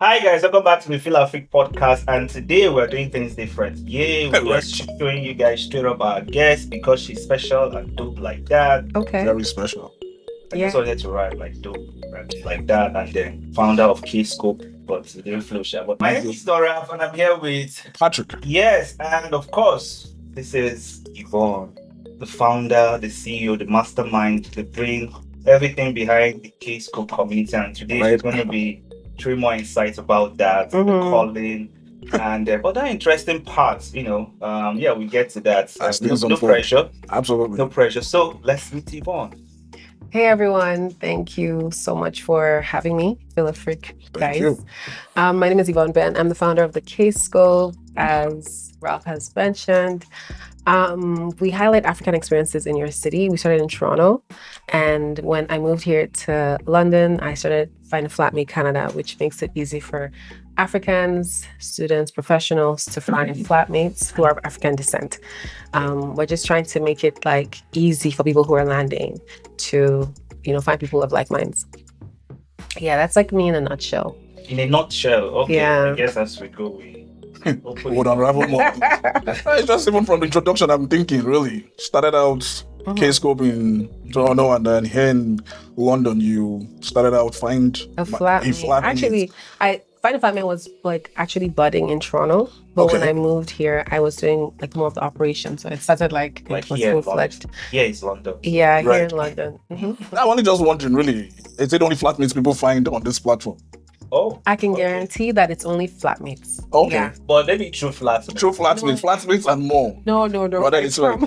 Hi guys, welcome back to the FilAfrik Podcast, and today we're doing things different. Yay, we're just showing you guys straight up our guest because she's special and dope like that. Okay. Very special. I just wanted to write like dope like that, and then founder of Kscope, but the didn't flow share. But my name is Dora, and I'm here with Patrick. Yes, and of course, this is Yvonne, the founder, the CEO, the mastermind, the brain, everything behind the Kscope community. And today she's going to be three more insights about that, the calling, and other interesting parts. We get to that. No pressure. Absolutely. No pressure. So let's meet Yvonne. Hey everyone, thank you so much for having me, FilAfrik guys. Thank you. My name is Yvonne Ben. I'm the founder of TheKscope, as Ralph has mentioned. We highlight African experiences in your city. We started in Toronto, and when I moved here to London, I started Find a Flatmate Canada, which makes it easy for Africans, students, professionals to find flatmates who are of African descent. We're just trying to make it like easy for people who are landing to, find people of like minds. Yeah, that's like me in a nutshell. In a nutshell, okay. Yeah. I guess as we go, we would unravel more. It's just even from the introduction, I'm thinking really started out Kscope in Toronto, and then here in London, you started out Find a Flatmate. Actually, Find a Flatmate was like actually budding in Toronto, but when I moved here, I was doing like more of the operations. So it started like it was full-fledged. Yeah, it's London. Yeah, here in London. Mm-hmm. I'm only just wondering, really, is it only flatmates people find on this platform? Oh, I can guarantee that it's only flatmates. Okay. Yeah. But maybe true flatmates. True flatmates, flatmates and more. No.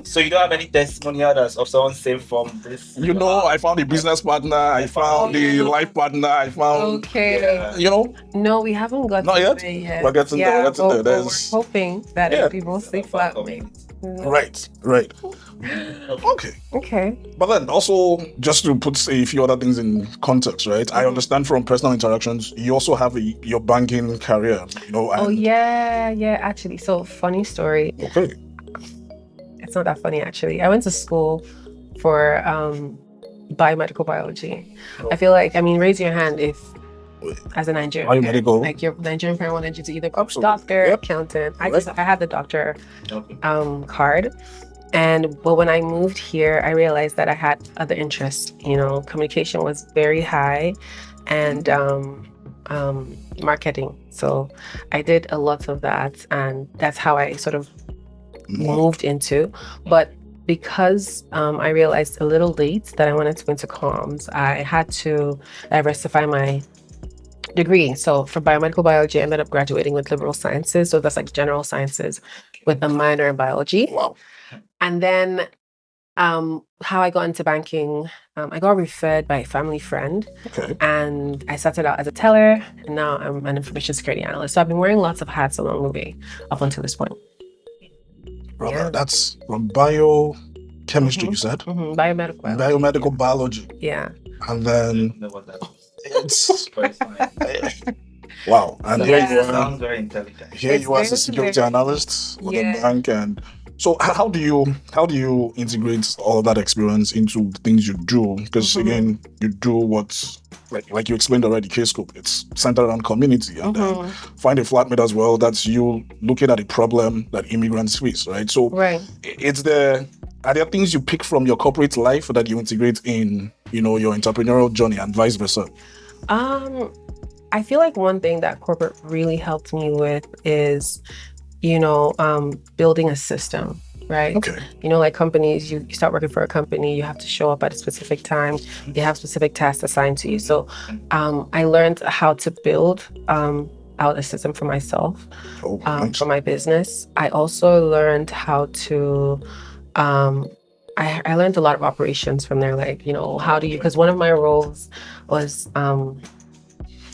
So you don't have any testimonials of someone saved from this? I found a business partner, I found the life partner, I found... Okay. No, we haven't got Not yet? there yet. We're getting there. We're hoping that people say flatmates. Right. Okay. But then also, just to put a few other things in context, right? I understand from personal interactions, you also have your banking career, actually. So, funny story. Okay. It's not that funny, actually. I went to school for biomedical biology. I feel like, raise your hand if, as a Nigerian, biomedical, like your Nigerian parent wanted you to either be doctor, accountant. I had the doctor card. But when I moved here, I realized that I had other interests. Communication was very high, and marketing. So I did a lot of that, and that's how I sort of moved into. But because I realized a little late that I wanted to go into comms, I had to diversify my degree. So for biomedical biology, I ended up graduating with liberal sciences. So that's like general sciences with a minor in biology. Wow. And then how I got into banking, I got referred by a family friend. Okay. And I started out as a teller, and now I'm an information security analyst. So I've been wearing lots of hats along the way up until this point. Brother, that's from biochemistry, you said? Biomedical biology. Yeah. And then it's... Wow. And here you are. Sounds very intelligent. Here you are as a security analyst with a bank. And so how do you integrate all of that experience into the things you do? Because again, you do what's like you explained already, Kscope. It's centered around community, and then Find a Flatmate as well. That's you looking at a problem that immigrants face, right? So are there things you pick from your corporate life that you integrate in, your entrepreneurial journey and vice versa? I feel like one thing that corporate really helped me with is, building a system, right? Okay. Like companies, you start working for a company, you have to show up at a specific time, you have specific tasks assigned to you. So I learned how to build out a system for myself, for my business. I also learned how to, I learned a lot of operations from there, like, how do you, because one of my roles was an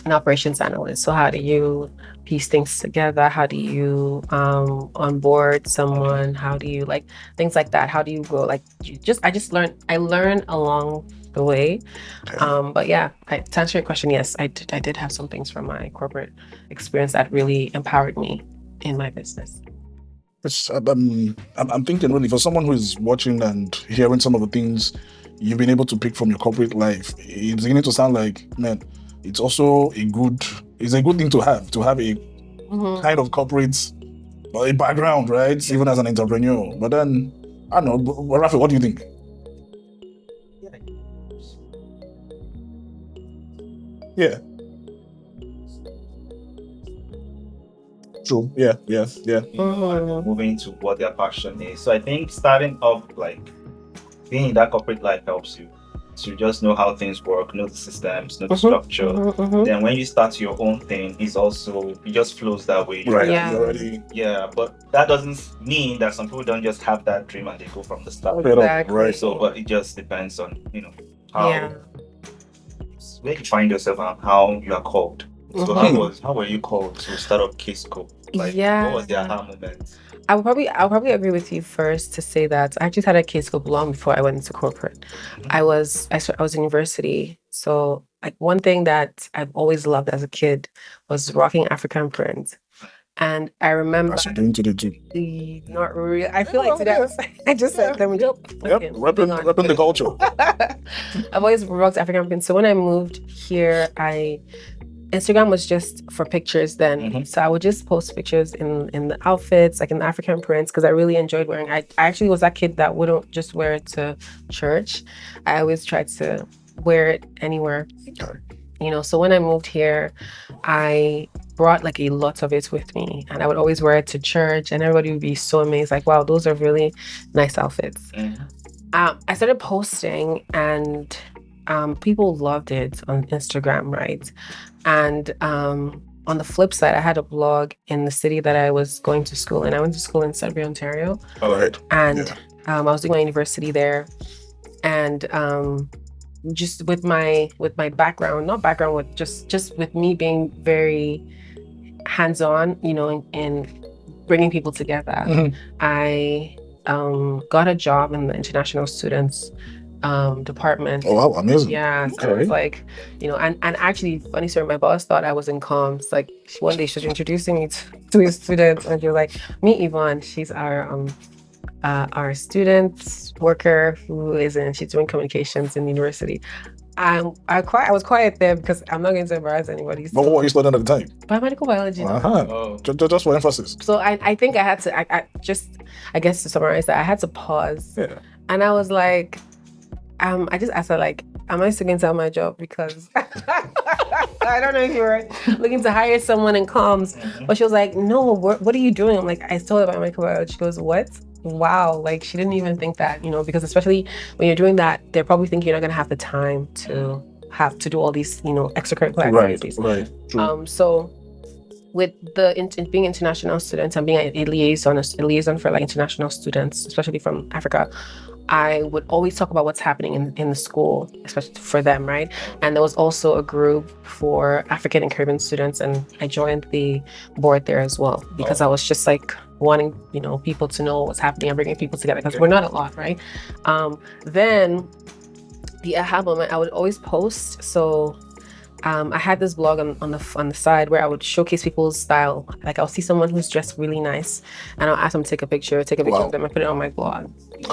operations analyst. So how do you piece things together? How do you onboard someone? How do you things like that? How do you go? I learned along the way. But yeah, to answer your question, yes, I did have some things from my corporate experience that really empowered me in my business. I'm thinking really for someone who is watching and hearing some of the things you've been able to pick from your corporate life, it's beginning to sound like, man, it's also a good it's a good thing to have a kind of corporate a background, right? Even as an entrepreneur. But then, I don't know, Rafi, what do you think? Yeah. True. Yeah. Moving to what their passion is. So I think starting up, like being in that corporate life helps you to just know how things work, know the systems, know the structure. Then when you start your own thing, it's also, it just flows that way. Right. Yeah, but that doesn't mean that some people don't just have that dream and they go from the start. Exactly. Right. So, but it just depends on, how where you find yourself and how you are called. So how were you called to start up Kscope? Like, what was the aha moment? I'll probably agree with you first to say that I actually started Kscope long before I went into corporate. I was in university, so like one thing that I've always loved as a kid was rocking African prints. And I remember That's what you're doing today too. Not really. I feel like today I just said let me go. Yep, repping the culture. I've always rocked African prints. So when I moved here, Instagram was just for pictures then. So I would just post pictures in the outfits, like in the African prints, because I really enjoyed wearing. I actually was that kid that wouldn't just wear it to church. I always tried to wear it anywhere. So when I moved here, I brought like a lot of it with me, and I would always wear it to church, and everybody would be so amazed, like, wow, those are really nice outfits. I started posting, and people loved it on Instagram, right? And on the flip side, I had a blog in the city that I was going to school in. I went to school in Sudbury, Ontario. All right. And I was doing my university there, and just with my background, with just with me being very hands-on, in bringing people together. I got a job in the international students department. Oh wow, amazing. Yeah, so it's like, and actually, funny story, my boss thought I was in comms. Like one day she was introducing me to his students, and she was like, meet Yvonne, she's our student worker she's doing communications in the university. I was quiet there because I'm not going to embarrass anybody. But what were you studying at the time? Biomedical biology. Just for emphasis. So I think I had to, I guess to summarize that, I had to pause. Yeah. And I was like, I just asked her, like, am I still going to have my job? Because I don't know if you were looking to hire someone in comms. But she was like, no, what are you doing? I'm like, I told her biomedical biology. She goes, what? Wow. Like, she didn't even think that, because especially when you're doing that, they're probably thinking you're not going to have the time to do all these, extracurricular activities. Right. True. So with being international students and being a liaison for like international students, especially from Africa, I would always talk about what's happening in the school, especially for them, right? And there was also a group for African and Caribbean students, and I joined the board there as well because I was just like wanting, people to know what's happening and bringing people together because we're not a lot, right? Then the aha moment, I would always post. So I had this blog on the side where I would showcase people's style. Like I'll see someone who's dressed really nice, and I'll ask them to take a picture of them and put it on my blog.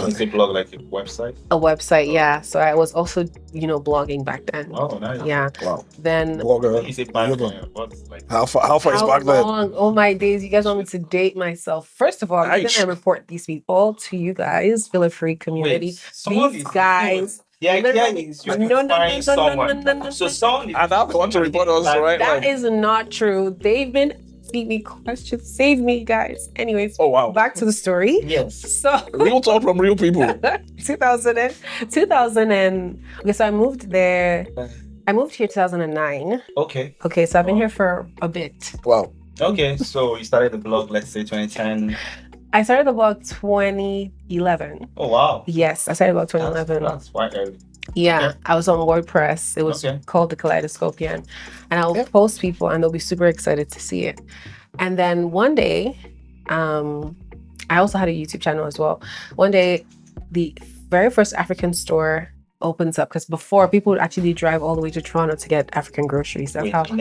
Is it blog like a website? A website, yeah. So I was also, blogging back then. Oh, nice. Yeah. Wow. Then Blogger. Is it back then? What's like? How far is back then? Oh my days! You guys want me to date myself? First of all, I'm gonna report these people to you guys, FilAfrik community. These guys. Yeah, no. So someone is... And I want to report us, right? That is not true. They've been asking me questions. Save me, guys. Anyways, oh wow. Back to the story. Yes. So real talk from real people. 2000 and okay, so I moved there. I moved here 2009. Okay. So I've been here for a bit. Wow. Okay, so you started the blog, let's say 2010. I started the blog 2011. Oh wow. Yes, I started the blog 2011. That's quite early. Yeah, I was on WordPress. It was called the Kaleidoscopian. And I'll post people and they'll be super excited to see it. And then one day, I also had a YouTube channel as well. One day, the very first African store opens up because before people would actually drive all the way to Toronto to get African groceries. That's how. From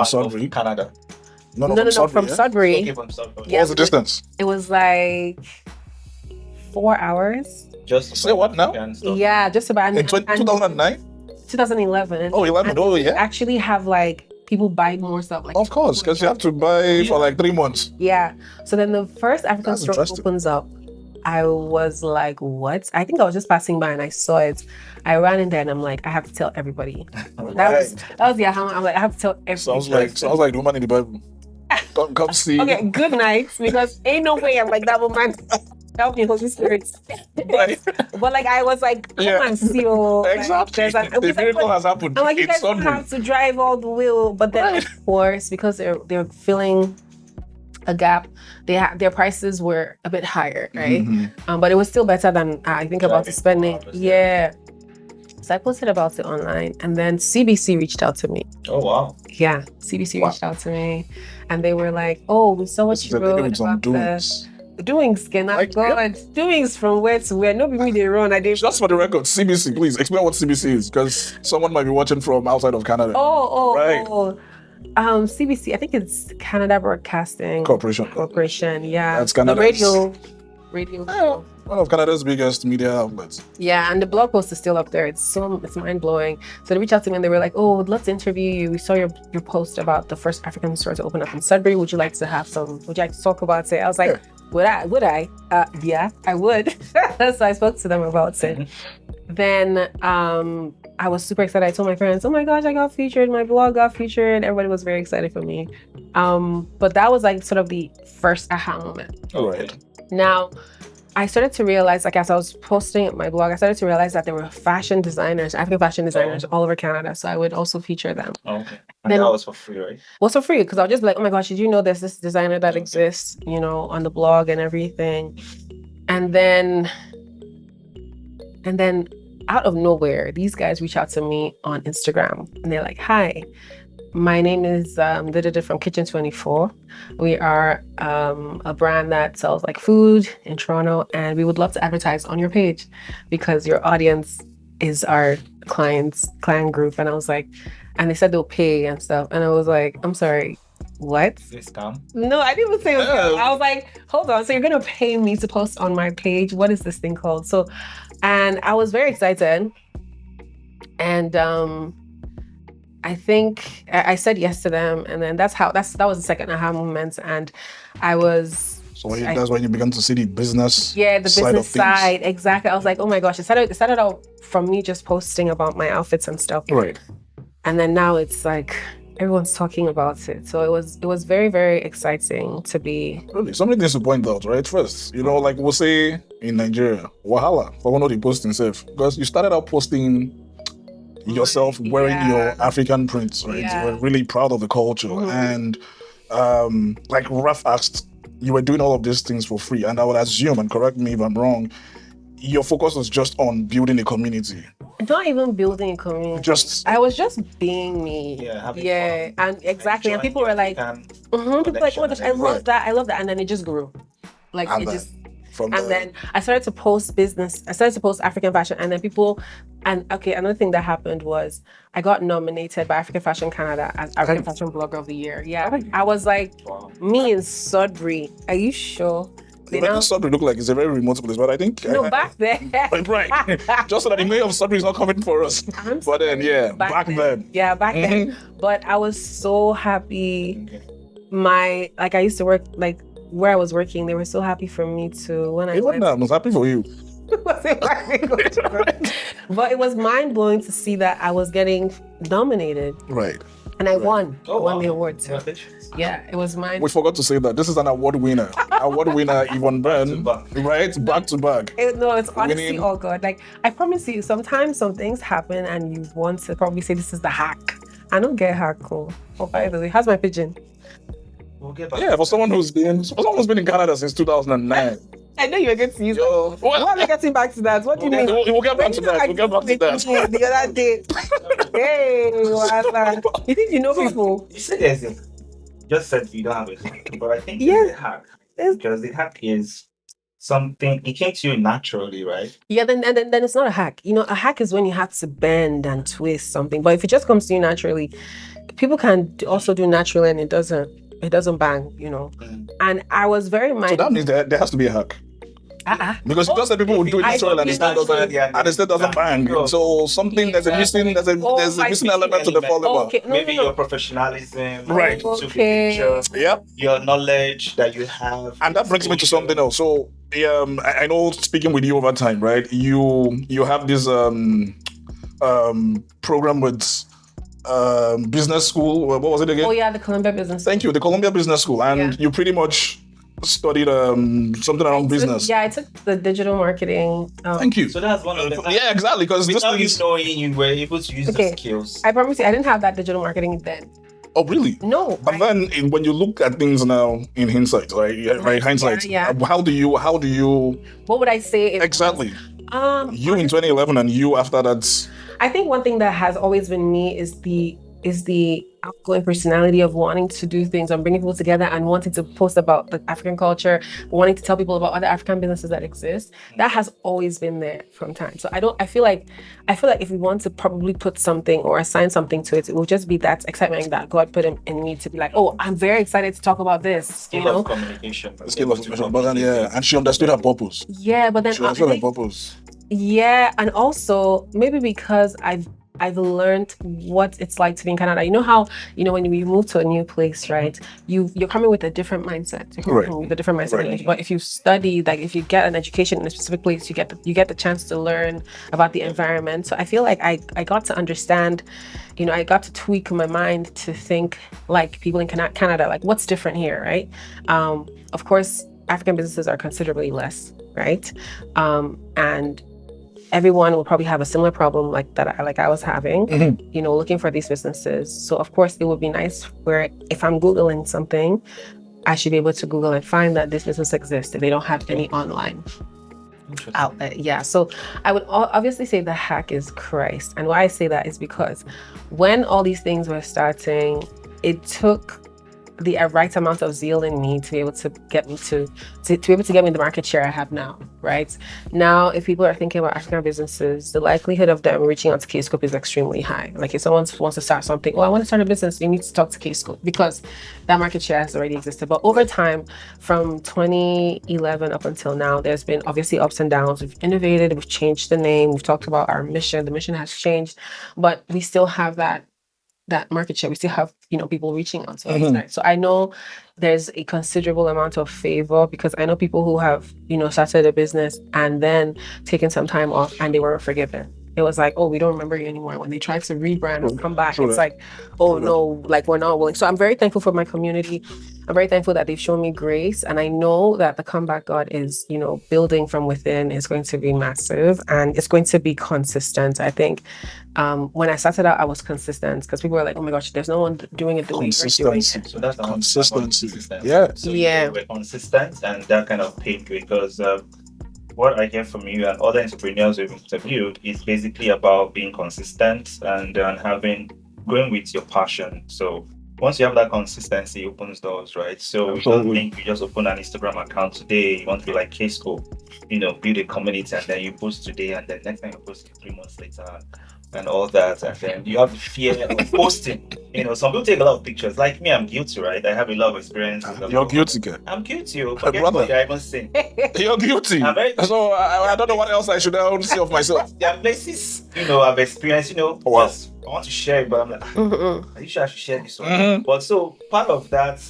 Sudbury, Canada. No, from Sudbury. Okay, from Sudbury. What was the distance? It was like 4 hours. Just say what now? Yeah, just about. In 2009? 2011. Oh, 11. Oh, yeah. Actually have like people buy more stuff. Like, of course, because you have to buy for like 3 months. Yeah. So then the first African That's store interesting. opens up. I was like, what? I think I was just passing by and I saw it. I ran in there and I'm like, I have to tell everybody. That was the aha. I'm like, I have to tell everybody. Sounds like the woman in the Bible. Come see. Okay, good night, because ain't no way I'm like that woman. Help me, Holy Spirit. Right. But like I was like, come and see. Exactly. The miracle has happened. I'm like, you guys don't have to drive all the way. But then, of course, because they're filling a gap, their prices were a bit higher, right? Mm-hmm. But it was still better than I think about the spending. Yeah. So I posted about it online, and then CBC reached out to me. Oh wow. Yeah, CBC reached out to me, and they were like, "Oh, we saw what you wrote about the doings. Can I go? Doings from where to where? No, be me they run. I did. Just for the record, CBC, please explain what CBC is, because someone might be watching from outside of Canada. CBC, I think it's Canada Broadcasting Corporation. Yeah, that's Canada. Radio. One of Canada's biggest media outlets. Yeah, and the blog post is still up there. It's mind blowing. So they reached out to me and they were like, "Oh, we'd love to interview you. We saw your post about the first African store to open up in Sudbury. Would you like to talk about it?" I was like, Would I? Yeah, I would. So I spoke to them about it. Then I was super excited. I told my parents, "Oh my gosh, I got featured. My blog got featured." Everybody was very excited for me. But that was like sort of the first aha moment. All right. Now, I started to realize, like as I was posting my blog, I started to realize that there were African fashion designers all over Canada. So I would also feature them. Okay. And that was for free, right? Was for free, because I was just like, "Oh my gosh, did you know there's this designer that exists, on the blog and everything?" And then out of nowhere, these guys reach out to me on Instagram and they're like, "Hi, my name is from Kitchen 24. We are a brand that sells like food in Toronto, and we would love to advertise on your page because your audience is our client group." And I was like, and they said they'll pay and stuff. And I was like, "I'm sorry, what?" Discount? No, I didn't even say it was scam. I was like, "Hold on, so you're gonna pay me to post on my page? What is this thing called?" So, and I was very excited. And I think I said yes to them, and then that was the second aha moment, and I was. So that's when you began to see the business. Yeah, the business side, exactly. I was like, "Oh my gosh!" It started out from me just posting about my outfits and stuff, right? And then now it's like everyone's talking about it. So it was very, very exciting to be. Really, something needs to point out, right? First, like we'll say in Nigeria, wahala for one of the posting self, because you started out posting yourself wearing your African prints, right? Yeah. You were really proud of the culture. And like Raf asked, you were doing all of these things for free. And I would assume, and correct me if I'm wrong, your focus was just on building a community. Not even building a community. I was just being me. Yeah, and exactly. And people were like, people were like, "Oh my gosh, I love that. And then it just grew. Then I started to post business. I started to post African fashion, and then another thing that happened was I got nominated by African Fashion Canada as African Fashion Blogger of the Year. Yeah, I was like, me in Sudbury. Are you sure? Sudbury look like it's a very remote place, but I think back then, right? Just so that the mayor of Sudbury is not coming for us. But then, back then. But I was so happy. I used to work where I was working, they were so happy for me too. When I was happy for you. But it was mind blowing to see that I was getting nominated. Right. And I won. I won the award too. Yeah, it was mine. We forgot to say that this is an award winner. Yvonne Ben, right? Back to back. It's honestly all good. Like, I promise you, sometimes some things happen and you want to probably say this is the hack. I don't get hack. Oh, by the way, how's my pigeon? We'll get back. Yeah, for someone who's been in Canada since 2009. I know you were getting to use that. Why am I getting back to that? What do you mean? We'll get back to that. The other day. Hey, you think you know people? You said yes. Just said you don't have a hack, but I think it's a hack. Because the hack is something, it came to you naturally, right? Yeah, then it's not a hack. A hack is when you have to bend and twist something. But if it just comes to you naturally, people can also do naturally and it doesn't bang, And I was very mindful. So that means there has to be a hack. Because you just said people will do it well and it still doesn't, bang. No. So something there's a missing element to the follow. Okay, Maybe your professionalism, Right. to the picture, Yep. your knowledge that you have, And that brings me to something else. So I know, speaking with you over time, right? You have this program with business school. What was it again? Oh yeah, the Columbia Business. Thank you, the Columbia Business School, and you pretty much studied something around business. I took the digital marketing. Thank you. So that's one of the yeah, exactly. Because without you knowing, you were able to use the skills. I promise you, I didn't have that digital marketing then. Oh, really? No. But then, when you look at things now in hindsight, right? Hindsight. Yeah. How do you? What would I say? Exactly. You in 2011 and you after that. I think one thing that has always been me is the outgoing personality of wanting to do things and bringing people together and wanting to post about the African culture, wanting to tell people about other African businesses that exist. That has always been there from time. So I feel like if we want to probably put something or assign something to it, it will just be that excitement that God put in me to be like, oh, I'm very excited to talk about this. Skill of communication. Skill of communication. But then, and she understood her purpose. Yeah, but then she understood her purpose. Yeah, and also maybe because I've learned what it's like to be in Canada. You know how, when you move to a new place, right? You're coming with a different mindset. You're coming with a different mindset. Right. But if you study, like if you get an education in a specific place, you get the chance to learn about the environment. So I feel like I got to understand, I got to tweak my mind to think like people in Canada, like what's different here, right? Of course, African businesses are considerably less, right? And everyone will probably have a similar problem like I was having, looking for these businesses. So of course it would be nice where if I'm Googling something, I should be able to Google and find that this business exists if they don't have any online outlet. Yeah. So I would obviously say the hack is Christ. And why I say that is because when all these things were starting, it took the right amount of zeal in me to be able to get me to be able to get me the market share I have now, right? Now, if people are thinking about African businesses, the likelihood of them reaching out to Kscope is extremely high. Like if someone wants to start something, I want to start a business, you need to talk to Kscope because that market share has already existed. But over time, from 2011 up until now, there's been obviously ups and downs. We've innovated, we've changed the name, we've talked about our mission. The mission has changed, but we still have that market share. We still have, people reaching out to us. Right? So I know there's a considerable amount of favor because I know people who have, started a business and then taken some time off and they weren't forgiven. It was like, oh, we don't remember you anymore. When they tried to rebrand and come back, it's like, oh no, like we're not willing. So I'm very thankful for my community. I'm very thankful that they've shown me grace. And I know that the comeback God is, building from within is going to be massive and it's going to be consistent. I think when I started out, I was consistent because people were like, oh my gosh, there's no one doing it the way you're doing it. So that's consistency. Yeah. So you were consistent and that kind of paid you because what I hear from you and other entrepreneurs we've interviewed is basically about being consistent and going with your passion. So once you have that consistency, it opens doors, right? So you don't think you just open an Instagram account today, you want to be like Kscope, build a community and then you post today and then next time you post 3 months later and all that, and then you have the fear of posting. Some people take a lot of pictures. Like me, I'm guilty, right? I have a lot of experience. You're guilty, girl. I'm guilty. Forget what you're even saying. You're guilty. So I don't know what else I should say of myself. There are places, I've experienced, wow. Yes, I want to share it, but I'm like, are you sure I should share this one? But so part of that,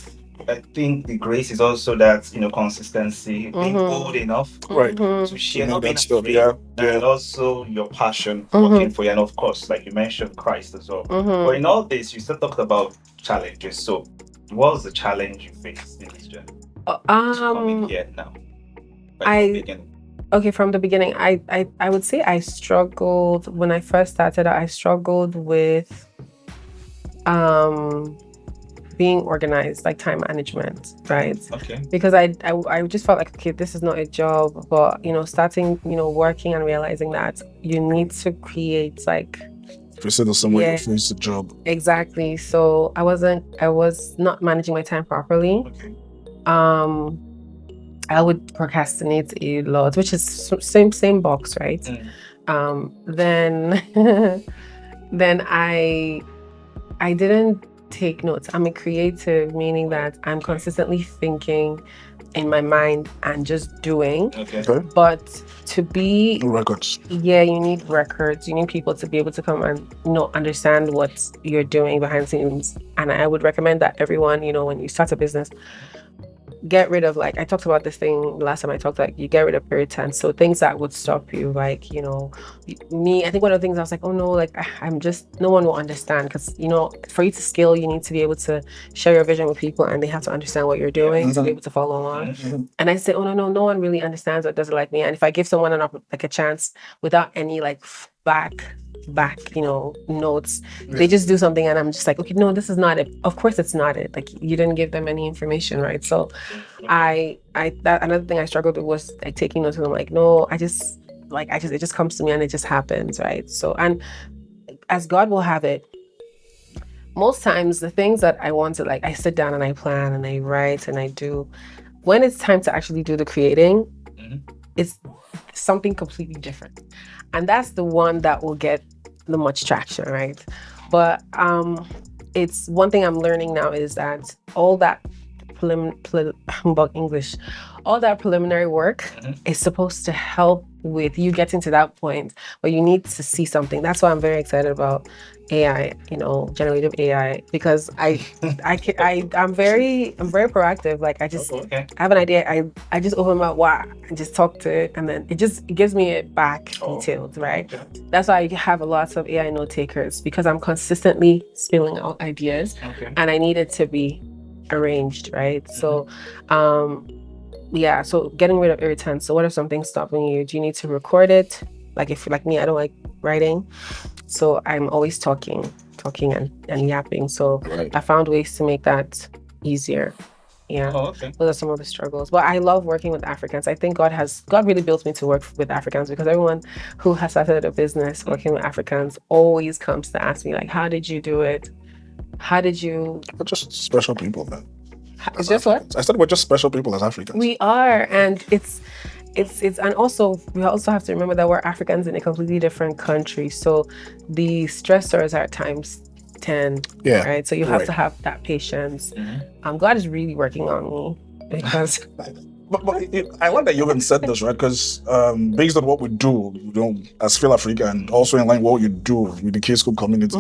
I think the grace is also that, consistency, being bold enough to share, not being afraid, and also your passion working for you. And of course, like you mentioned, Christ as well. But in all this, you still talked about challenges. So what was the challenge you faced in this journey? Coming here now. From the beginning, I would say I struggled when I first started. I struggled with being organized, like time management, right? Okay. Because I just felt like, okay, this is not a job, but starting, working and realizing that you need to create like. If you said somewhere, you finish the job. Exactly. So I was not managing my time properly. Okay. I would procrastinate a lot, which is same box, right? Then I didn't take notes. I'm a creative, meaning that I'm consistently thinking in my mind and just doing. Okay. But to be records. Yeah, you need records. You need people to be able to come and understand what you're doing behind the scenes. And I would recommend that everyone, when you start a business, get rid of, like, I talked about this thing last time I talked, like, you get rid of irritants. So things that would stop you, like, me, I think one of the things I was like, oh no, like, I'm just, no one will understand, because, for you to scale, you need to be able to share your vision with people, and they have to understand what you're doing to be able to follow along. And I said, oh no one really understands or doesn't like me. And if I give someone a chance without any like back notes, they just do something and I'm just like, okay, no, this is not it. Of course it's not it. Like, you didn't give them any information, right? So that another thing I struggled with was like taking notes, and I'm like, no, it just comes to me and it just happens, right? So, and as God will have it, most times the things that I want to, like, I sit down and I plan and I write and I do. When it's time to actually do the creating, it's something completely different. And that's the one that will get the much traction, right? But it's one thing I'm learning now is that all that all that preliminary work is supposed to help with you getting to that point, but you need to see something. That's why I'm very excited about AI, generative AI, because I'm very proactive. Like, I just have an idea, I just open my and just talk to it, and then it gives me it back detailed, right? Okay. That's why I have a lot of AI note takers, because I'm consistently spilling out ideas, and I need it to be arranged, right? So so getting rid of irritants. So what are some things stopping you? Do you need to record it? Like, if like me, I don't like writing, so I'm always talking and yapping. So I found ways to make that easier. Those are some of the struggles. But I love working with Africans. I think God really built me to work with Africans, because everyone who has started a business working with Africans always comes to ask me, like, how did you do it? How did you? We're just special people, man. It's just what? I said we're just special people as Africans. We are, and it's and also we also have to remember that we're Africans in a completely different country. So the stressors are times 10. Yeah. Right. So you have to have that patience. God is really working on me, because. But I like that you even said this, right? Because based on what we do, as FilAfrik, and also in line with what you do with the Kscope community,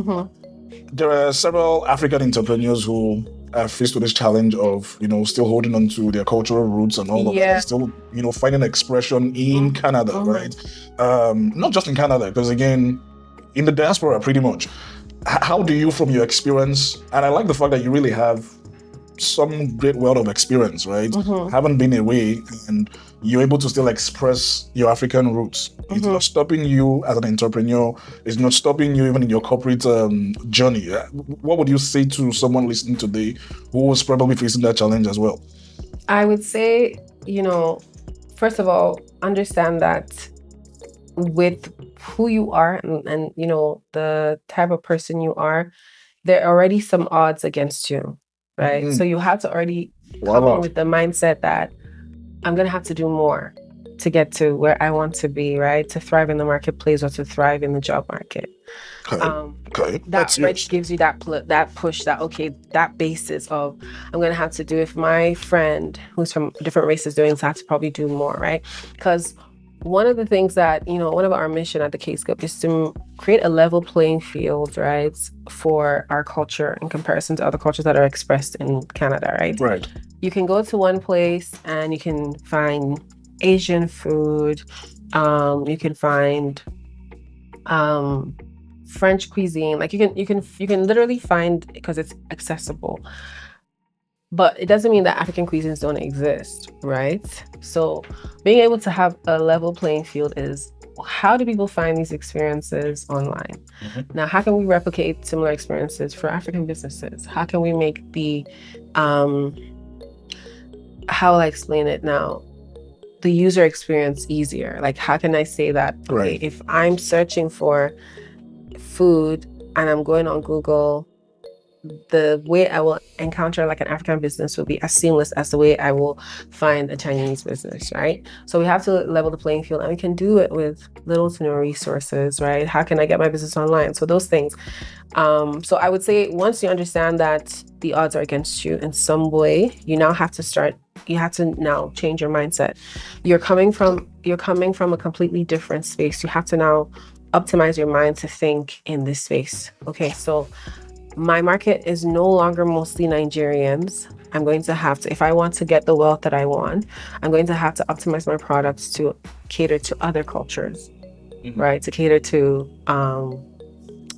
there are several African entrepreneurs who are faced with this challenge of, still holding on to their cultural roots and all of that, still, finding expression in Canada, right? Not just in Canada, because again, in the diaspora, pretty much. How do you, from your experience, and I like the fact that you really have some great wealth of experience, right? Haven't been away, and you're able to still express your African roots. It's not stopping you as an entrepreneur. It's not stopping you even in your corporate journey. What would you say to someone listening today who was probably facing that challenge as well? I would say, first of all, understand that with who you are and the type of person you are, there are already some odds against you. Right. So you have to already come in with the mindset that I'm going to have to do more to get to where I want to be, right? To thrive in the marketplace or to thrive in the job market. That already gives you that push, that basis of, I'm going to have to do, if my friend who's from different races doing this, I have to probably do more, right? Because one of the things that, one of our mission at the TheKscope is to create a level playing field, right, for our culture in comparison to other cultures that are expressed in Canada, right? Right. You can go to one place and you can find Asian food, you can find French cuisine, like you can literally find, because it's accessible. But it doesn't mean that African cuisines don't exist, right? So being able to have a level playing field is, how do people find these experiences online? Now, how can we replicate similar experiences for African businesses? How can we make the, how will I explain it now? The user experience easier. Like, how can I say that, okay, if I'm searching for food and I'm going on Google, the way I will encounter like an African business will be as seamless as the way I will find a Chinese business, right? So we have to level the playing field, and we can do it with little to no resources, right? How can I get my business online? So those things. So I would say, once you understand that the odds are against you in some way, you now have to start now change your mindset. You're coming from a completely different space. You have to now optimize your mind to think in this space. Okay, so my market is no longer mostly Nigerians. I'm going to have to, if I want to get the wealth that I want, I'm going to have to optimize my products to cater to other cultures, right? To cater to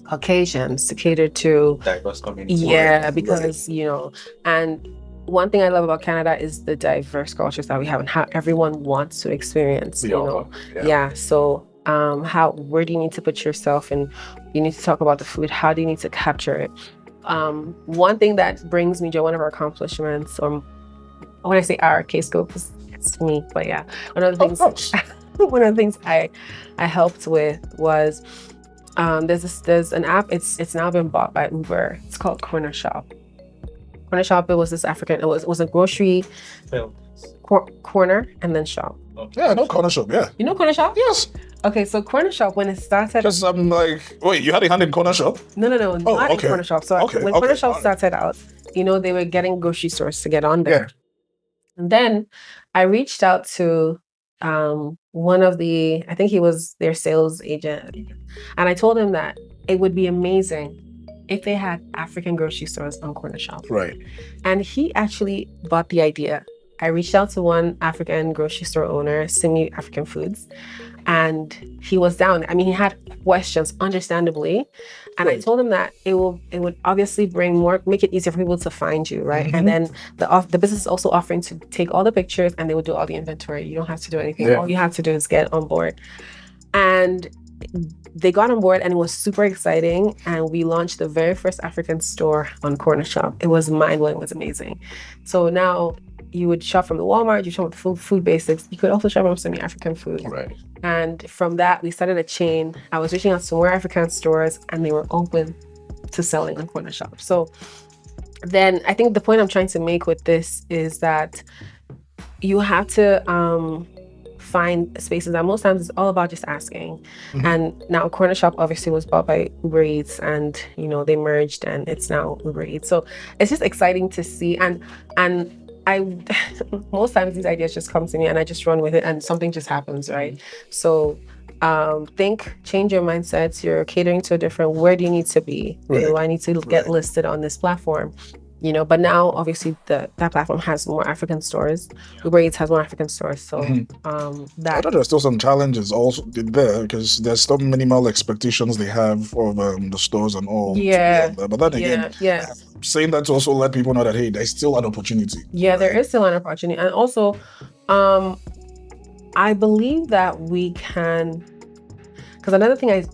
Caucasians, to cater to diverse community. Yeah, because and one thing I love about Canada is the diverse cultures that we have and how everyone wants to experience. So where do you need to put yourself, and you need to talk about the food. How do you need to capture it? One thing that brings me joy, one of our accomplishments, or when I say our Kscope, it's me, but yeah, one of the things I helped with was there's an app. It's now been bought by Uber. It's called Corner Shop. Corner Shop. It was this African. It was a grocery corner and then shop. Yeah, I know Corner Shop. Yeah. You know Corner Shop? Yes. Okay, so Corner Shop, when it started... Because I'm like, wait, you had a hand in Corner Shop? No, not in Corner Shop. So when Corner Shop started out, they were getting grocery stores to get on there. Yeah. And then I reached out to one of I think he was their sales agent. And I told him that it would be amazing if they had African grocery stores on Corner Shop. Right. And he actually bought the idea. I reached out to one African grocery store owner, Simi African Foods, and he was down. I mean, he had questions, understandably. And I told him that it would obviously make it easier for people to find you, right? Mm-hmm. And then the business is also offering to take all the pictures, and they would do all the inventory. You don't have to do anything. Yeah. All you have to do is get on board. And they got on board, and it was super exciting. And we launched the very first African store on Corner Shop. It was mind-blowing. It was amazing. So now you would shop from the Walmart, you shop with food basics. You could also shop from some African food. Right. And from that, we started a chain. I was reaching out to more African stores, and they were open to selling on Corner Shop. So then I think the point I'm trying to make with this is that you have to find spaces that most times it's all about just asking. Mm-hmm. And now Corner Shop obviously was bought by Uber Eats, and they merged, and it's now Uber Eats. So it's just exciting to see. And I most times these ideas just come to me and I just run with it, and something just happens, right? So change your mindsets. You're catering to a different, where do you need to be? Right. I need to get listed on this platform. But now obviously that platform has more African stores. Uber Eats has more African stores. So I thought there's still some challenges also there, because there's some minimal expectations they have of the stores and all. Yeah. But then again, saying that to also let people know that, hey, there's still an opportunity. Yeah, right? There is still an opportunity. And also, I believe that we can, because another thing as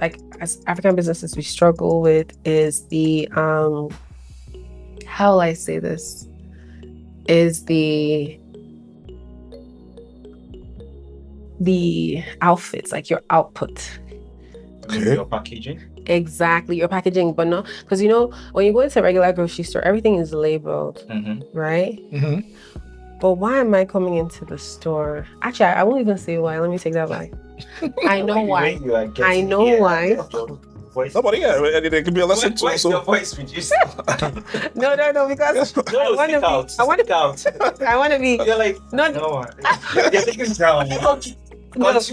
African businesses we struggle with is the how will I say this? Is the outfits, like your output. Okay. Your packaging? Exactly, your packaging, but no, because when you go into a regular grocery store, everything is labeled, right? Mm-hmm. But why am I coming into the store? Actually, I won't even say why. Let me take that back. I know why. I know why. Nobody, it could be a lesson too. Where's your voice reduced? No, because I want to be. You're like, no. You're taking it down. No, because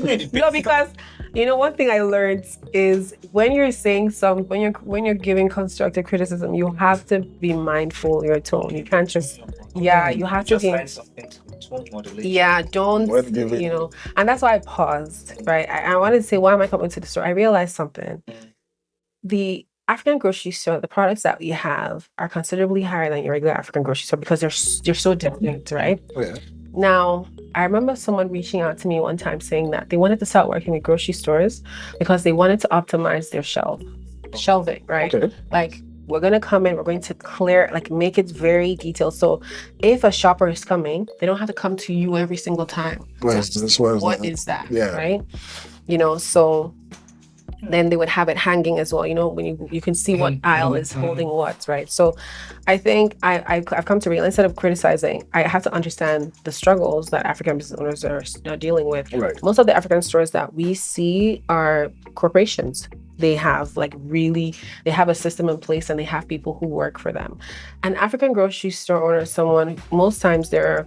one thing I learned is when you're saying when you're giving constructive criticism, you have to be mindful of your tone. You can't just you have to find something to tone modulate. Yeah, don't and that's why I paused. Right, I wanted to say, why am I coming to the store? I realized something. The African grocery store, the products that we have are considerably higher than your regular African grocery store because they're so different, right? Yeah. Now, I remember someone reaching out to me one time saying that they wanted to start working with grocery stores because they wanted to optimize their shelving, right? Okay. Like, we're going to come in, we're going to clear, make it very detailed. So if a shopper is coming, they don't have to come to you every single time. What is that? Yeah. Right? So then they would have it hanging as well, when you can see what aisle is holding what, right? So I think I've come to realize, instead of criticizing, I have to understand the struggles that African business owners are dealing with. Right. Most of the African stores that we see are corporations. They have they have a system in place, and they have people who work for them. An African grocery store owner is someone, most times they're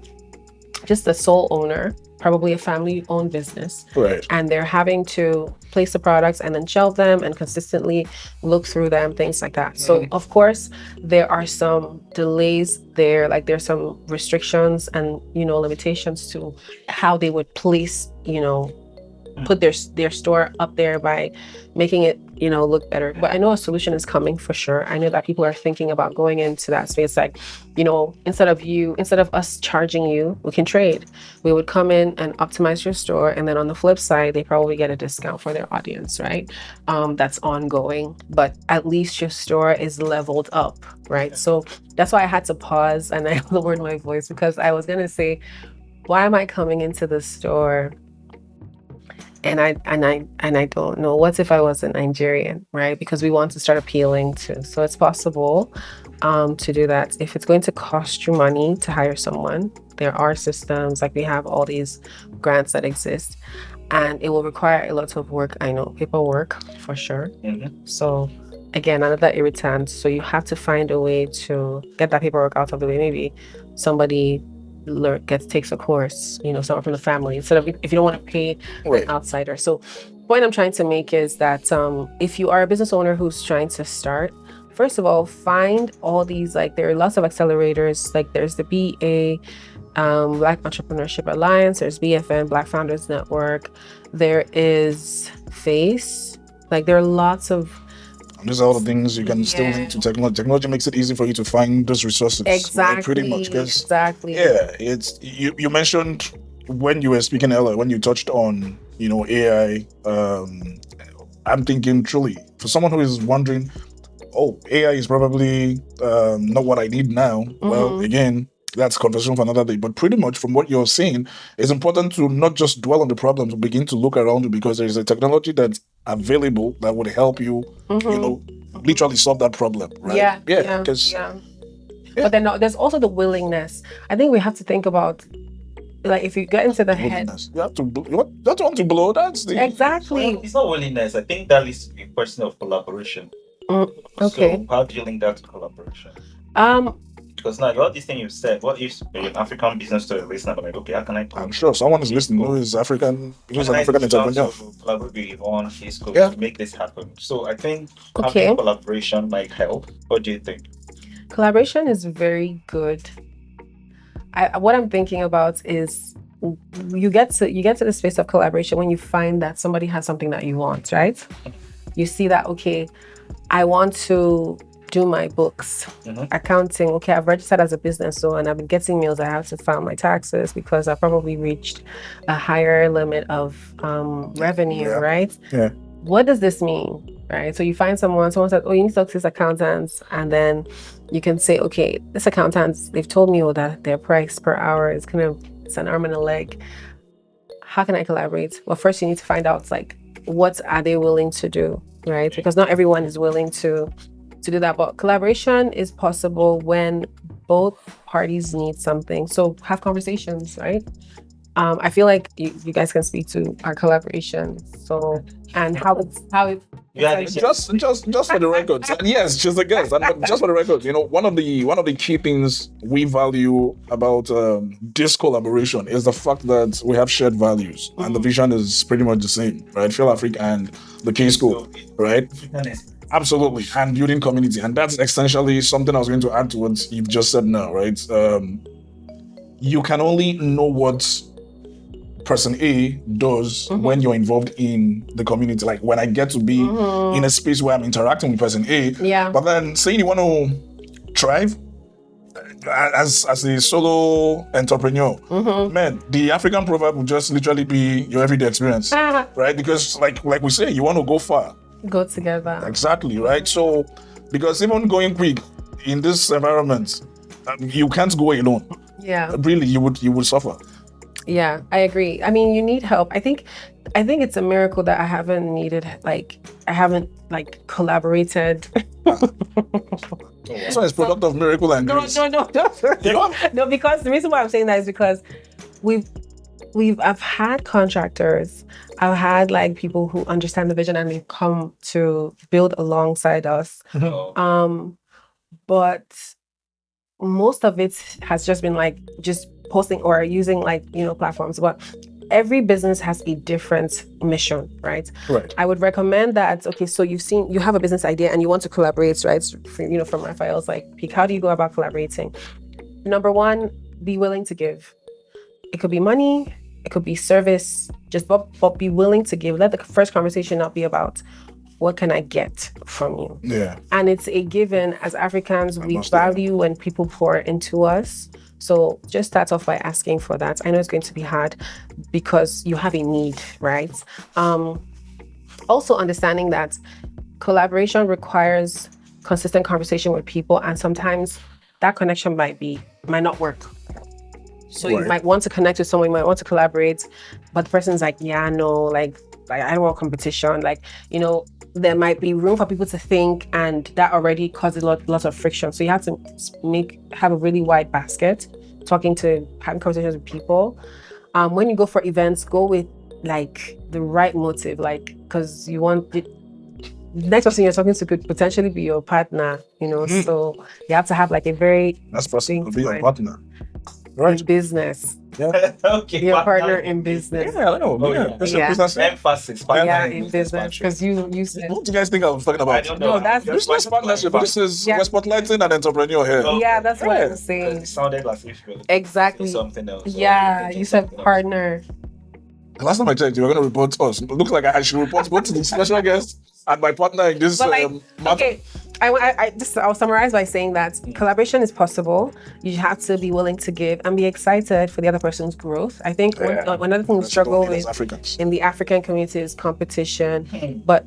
just the sole owner, probably a family-owned business, Right. and they're having to place the products and then shelve them and consistently look through them, things like that. So of course, there are some delays there, like there's some restrictions and limitations to how they would place, put their store up there by making it look better. But I know a solution is coming for sure. I know that people are thinking about going into that space, like instead of us charging you, we can trade. We would come in and optimize your store, and then on the flip side, they probably get a discount for their audience, right? That's ongoing, but at least your store is leveled up, right? So that's why I had to pause and I lowered my voice, because I was gonna say, why am I coming into the store and I don't know, what if I was a Nigerian, right? Because we want to start appealing to. So it's possible to do that. If it's going to cost you money to hire someone, there are systems, like we have all these grants that exist, and it will require a lot of work. I know, paperwork for sure. So again, another irritant. So you have to find a way to get that paperwork out of the way. Maybe somebody takes a course, someone from the family, instead of, if you don't want to pay an outsider. So point I'm trying to make is that if you are a business owner who's trying to start, first of all, find all these, like, there are lots of accelerators, like there's the BA, Black Entrepreneurship Alliance, there's BFN, Black Founders Network, there is FACE, like there are lots of. These are all the things you can still link to technology. Technology makes it easy for you to find those resources. Exactly. Right? Pretty much. Exactly. Yeah, it's you mentioned when you were speaking earlier, when you touched on AI. I'm thinking truly, for someone who is wondering, AI is probably not what I need now. Well, again, that's conversation for another day. But pretty much from what you're saying, it's important to not just dwell on the problems, but begin to look around you, because there is a technology that's available that would help you, literally solve that problem, right? Yeah. But then there's also the willingness. I think we have to think about, like, if you get into the head, you have to want to blow. That's the exactly. Well, it's not willingness. I think that leads to the question of collaboration. Okay. So how do you link that to collaboration? Because now all these things you said, what if an African business to listen about, like, okay, how can I? I'm sure someone is listening who is African, who's an African entrepreneur. Collaborate with Yvonne, Kscope to make this happen. So I think having collaboration might help. What do you think? Collaboration is very good. What I'm thinking about is you get to the space of collaboration when you find that somebody has something that you want, right? You see that, okay, I want to do my books, accounting. Okay, I've registered as a business, and I've been getting mails. I have to file my taxes because I probably reached a higher limit of revenue, right? Yeah. What does this mean, right? So you find someone says, you need to talk to this accountant, and then you can say, okay, this accountant, they've told me that their price per hour is it's an arm and a leg. How can I collaborate? Well, first you need to find out, like, what are they willing to do, right? Because not everyone is willing to do that, but collaboration is possible when both parties need something. So have conversations, right? I feel like you guys can speak to our collaboration. So, and how it just for the record, yes, she's a guest. And just for the record, one of the key things we value about this collaboration is the fact that we have shared values, and the vision is pretty much the same, right? FilAfrik and TheKscope, right? Absolutely, and building community, and that's essentially something I was going to add to what you've just said now, right? You can only know what person A does when you're involved in the community. Like when I get to be in a space where I'm interacting with person A, but then saying you want to thrive as a solo entrepreneur, man, the African proverb would just literally be your everyday experience, right? Because like we say, you want to go far. Go together. Exactly, right? So, because even going quick in this environment, you can't go alone. Yeah. Really, you would suffer. Yeah, I agree. I mean, you need help. I think it's a miracle that I haven't collaborated. So it's product of miracle and grace. No. No, because the reason why I'm saying that is because I've had contractors, I've had like people who understand the vision and they've come to build alongside us. But most of it has just been like just posting or using like, platforms, but every business has a different mission, right? Right. I would recommend that, okay, so you have a business idea and you want to collaborate, right? From Raphael's like peak, how do you go about collaborating? Number one, be willing to give. It could be money, it could be service, but be willing to give. Let the first conversation not be about what can I get from you? Yeah. And it's a given. As Africans, we value when people pour into us. So just start off by asking for that. I know it's going to be hard because you have a need, right? Also understanding that collaboration requires consistent conversation with people, and sometimes that connection might not work. So you might want to connect with someone, you might want to collaborate, but the person's like, yeah, no, like I don't want competition. Like, there might be room for people to think, and that already causes lots of friction. So you have to have a really wide basket, having conversations with people. When you go for events, go with like the right motive, like, because you want the next person you're talking to could potentially be your partner, so you have to have like a very person could be your partner. Right. In business. Yeah. Okay. Your partner in business. Yeah, I know. Business. Emphasis. In business. Because you said. What do you guys think I was talking about? I don't know. No, that's business partnership. This is we're spotlighting an entrepreneur here. Yeah, that's what I'm saying. It sounded like if exactly something else. Yeah, you said partner. The last time I checked, you were going to report us. It looks like I should report both to the special guest and my partner in this. Okay. I'll summarize by saying that collaboration is possible. You have to be willing to give and be excited for the other person's growth. I think one other thing we struggle with in the African community is competition. But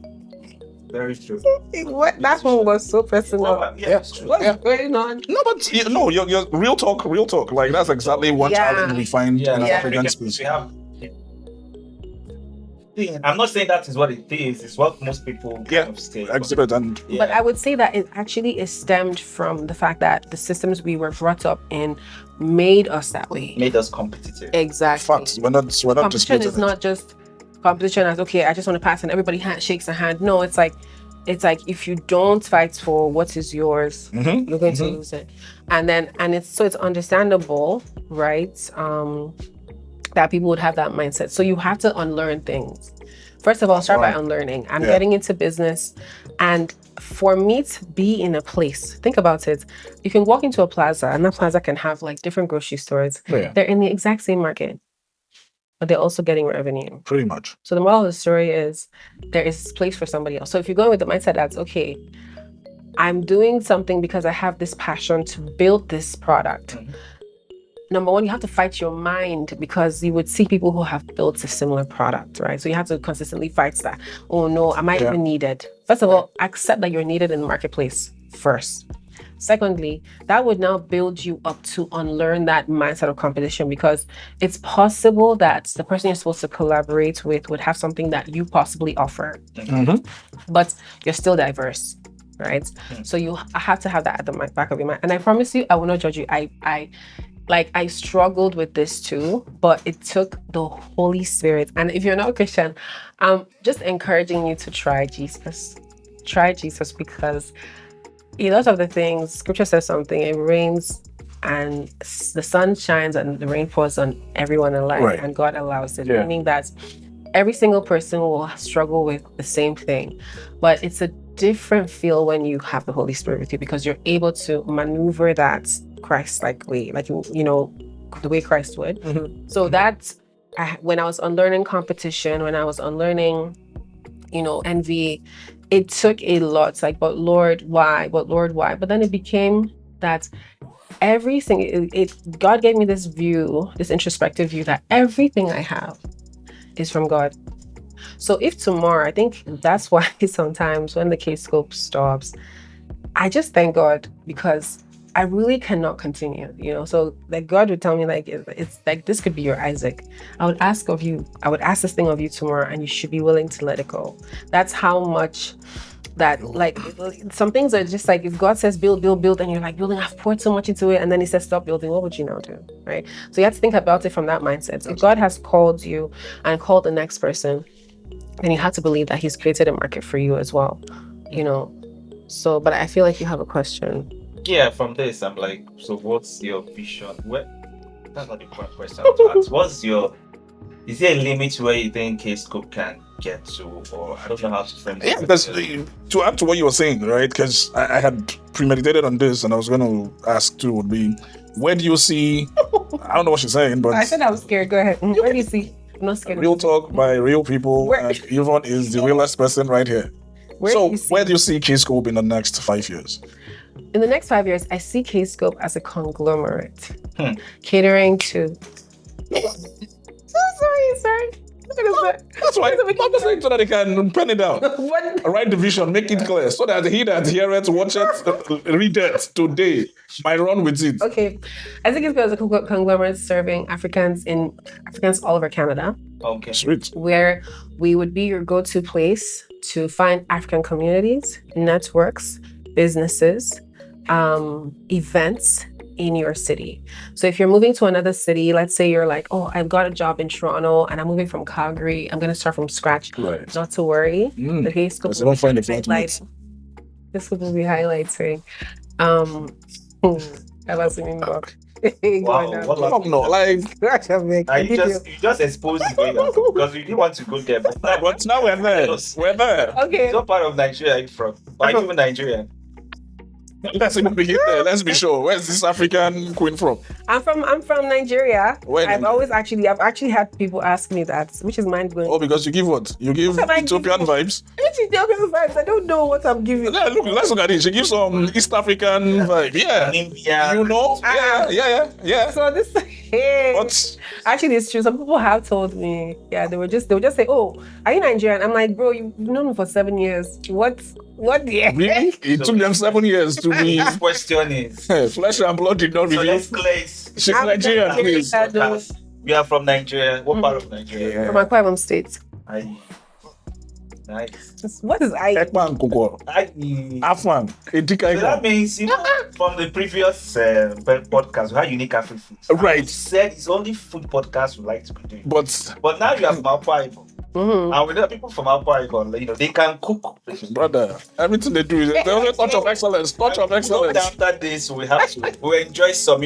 very true. That one was so personal. Yes. What's going on? No, but you're real talk. Like that's exactly one challenge we find in African space. I'm not saying that is what it is. It's what most people say. But I would say that it actually is stemmed from the fact that the systems we were brought up in made us that way. Made us competitive. Exactly. Facts. We're not competition is not just competition as, okay, I just want to pass and everybody shakes a hand. No, it's like if you don't fight for what is yours, you're going to lose it. And it's understandable, right? That people would have that mindset. So you have to unlearn things. First of all, start by unlearning. I'm getting into business, and for me to be in a place, think about it. You can walk into a plaza, and that plaza can have like different grocery stores. They're in the exact same market, but they're also getting revenue. Pretty much. So the moral of the story is there is place for somebody else. So if you're going with the mindset that's, okay, I'm doing something because I have this passion to build this product. Number one, you have to fight your mind, because you would see people who have built a similar product, right? So you have to consistently fight that. Oh no, am I even needed? First of all, accept that you're needed in the marketplace first. Secondly, that would now build you up to unlearn that mindset of competition, because it's possible that the person you're supposed to collaborate with would have something that you possibly offer, but you're still diverse, right? So you have to have that at the back of your mind. And I promise you, I will not judge you. I struggled with this too, but it took the Holy Spirit. And if you're not a Christian, I'm just encouraging you to try Jesus. Try Jesus, because a lot of the things, scripture says something, it rains and the sun shines and the rain pours on everyone alike, and God allows it, meaning that every single person will struggle with the same thing. But it's a different feel when you have the Holy Spirit with you, because you're able to maneuver that Christ-like way, like, the way Christ would. So that's, when I was unlearning competition, when I was unlearning, envy, it took a lot. Like, but Lord, why? But then it became that God gave me this view, this introspective view, that everything I have is from God. So if tomorrow, I think that's why sometimes when the Kscope stops, I just thank God, because I really cannot continue, So like God would tell me, like, it's like, this could be your Isaac. I would ask this thing of you tomorrow, and you should be willing to let it go. That's how much that, like, some things are just like, if God says build, and you're like building, I've poured so much into it, and then he says stop building, what would you now do, right? So you have to think about it from that mindset. If God has called you and called the next person, then you have to believe that he's created a market for you as well, So, but I feel like you have a question. Yeah, from this, I'm like, so what's your vision? that's not the question to ask. Is there a limit where you think Kscope can get to, or I don't know how to frame it? Yeah, because to add to what you were saying, right? Because I had premeditated on this, and I was going to ask too. Would be, where do you see? I don't know what she's saying, but I said I was scared. Go ahead. Where do you see? I'm not scared. Real talk by real people. And Yvonne is the realest person right here. Where do you see Kscope in the next 5 years? In the next 5 years, I see Kscope as a conglomerate, catering to. Sorry. That's why I'm just saying so that they can pen it down. Write the vision, make it clear, so that he that hear it, watch it, read it today might run with it. Okay, I think it's because a conglomerate serving Africans all over Canada. Okay, sweet. Where we would be your go-to place to find African communities, networks, businesses, events in your city. So if you're moving to another city, let's say you're like, oh, I've got a job in Toronto and I'm moving from Calgary, I'm going to start from scratch. Right. Not to worry. The Kscope don't find the flatmates. This will be highlighting. I was in book. Wow, no, like you just exposed the way because you didn't want to go there. But now we're there. We're there. Okay. What part of Nigeria are you from? Are you even Nigerian? Let's even begin there. Let's be sure. Where's this African queen from? I'm from Nigeria. Where I've actually had people ask me that, which is mind blowing. Oh, because you give what? You give Ethiopian vibes? Which Ethiopian vibes? I don't know what I'm giving. Yeah, let's look at it. She gives some East African vibe. Yeah. You know? Yeah. So this But actually it's true. Some people have told me, they would just say, oh, are you Nigerian? I'm like, bro, you've known me for 7 years. What? Really? It took them 7 years to be. The question is, flesh and blood did not reveal. So let's She's Nigerian, please. We are from Nigeria. What part of Nigeria? From Akwa Ibom State. Nice. What is I? Ekman Koko. Afan. So that means from the previous podcast, we had unique African food. Right. You said it's only food podcast we like to be doing. But now you have Akwa Ibom. And with the people from Akwa Ibom, they can cook. Brother, everything they do is there's a touch of excellence. After this, we enjoy some,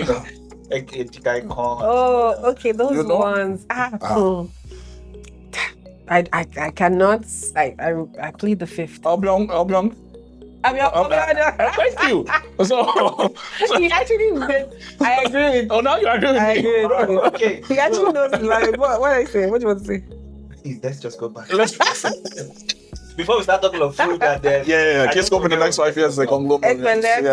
Oh, okay, those ones. I cannot. I plead the fifth. Obiong. Thank you. So he actually did. I agree with. Oh, now you agree with me. I agree with you. Okay. He actually knows. Like, what I say? What do you want to say? Let's just go back. Before we start talking of food, and then Kscope in the next 5 years, the conglomerate.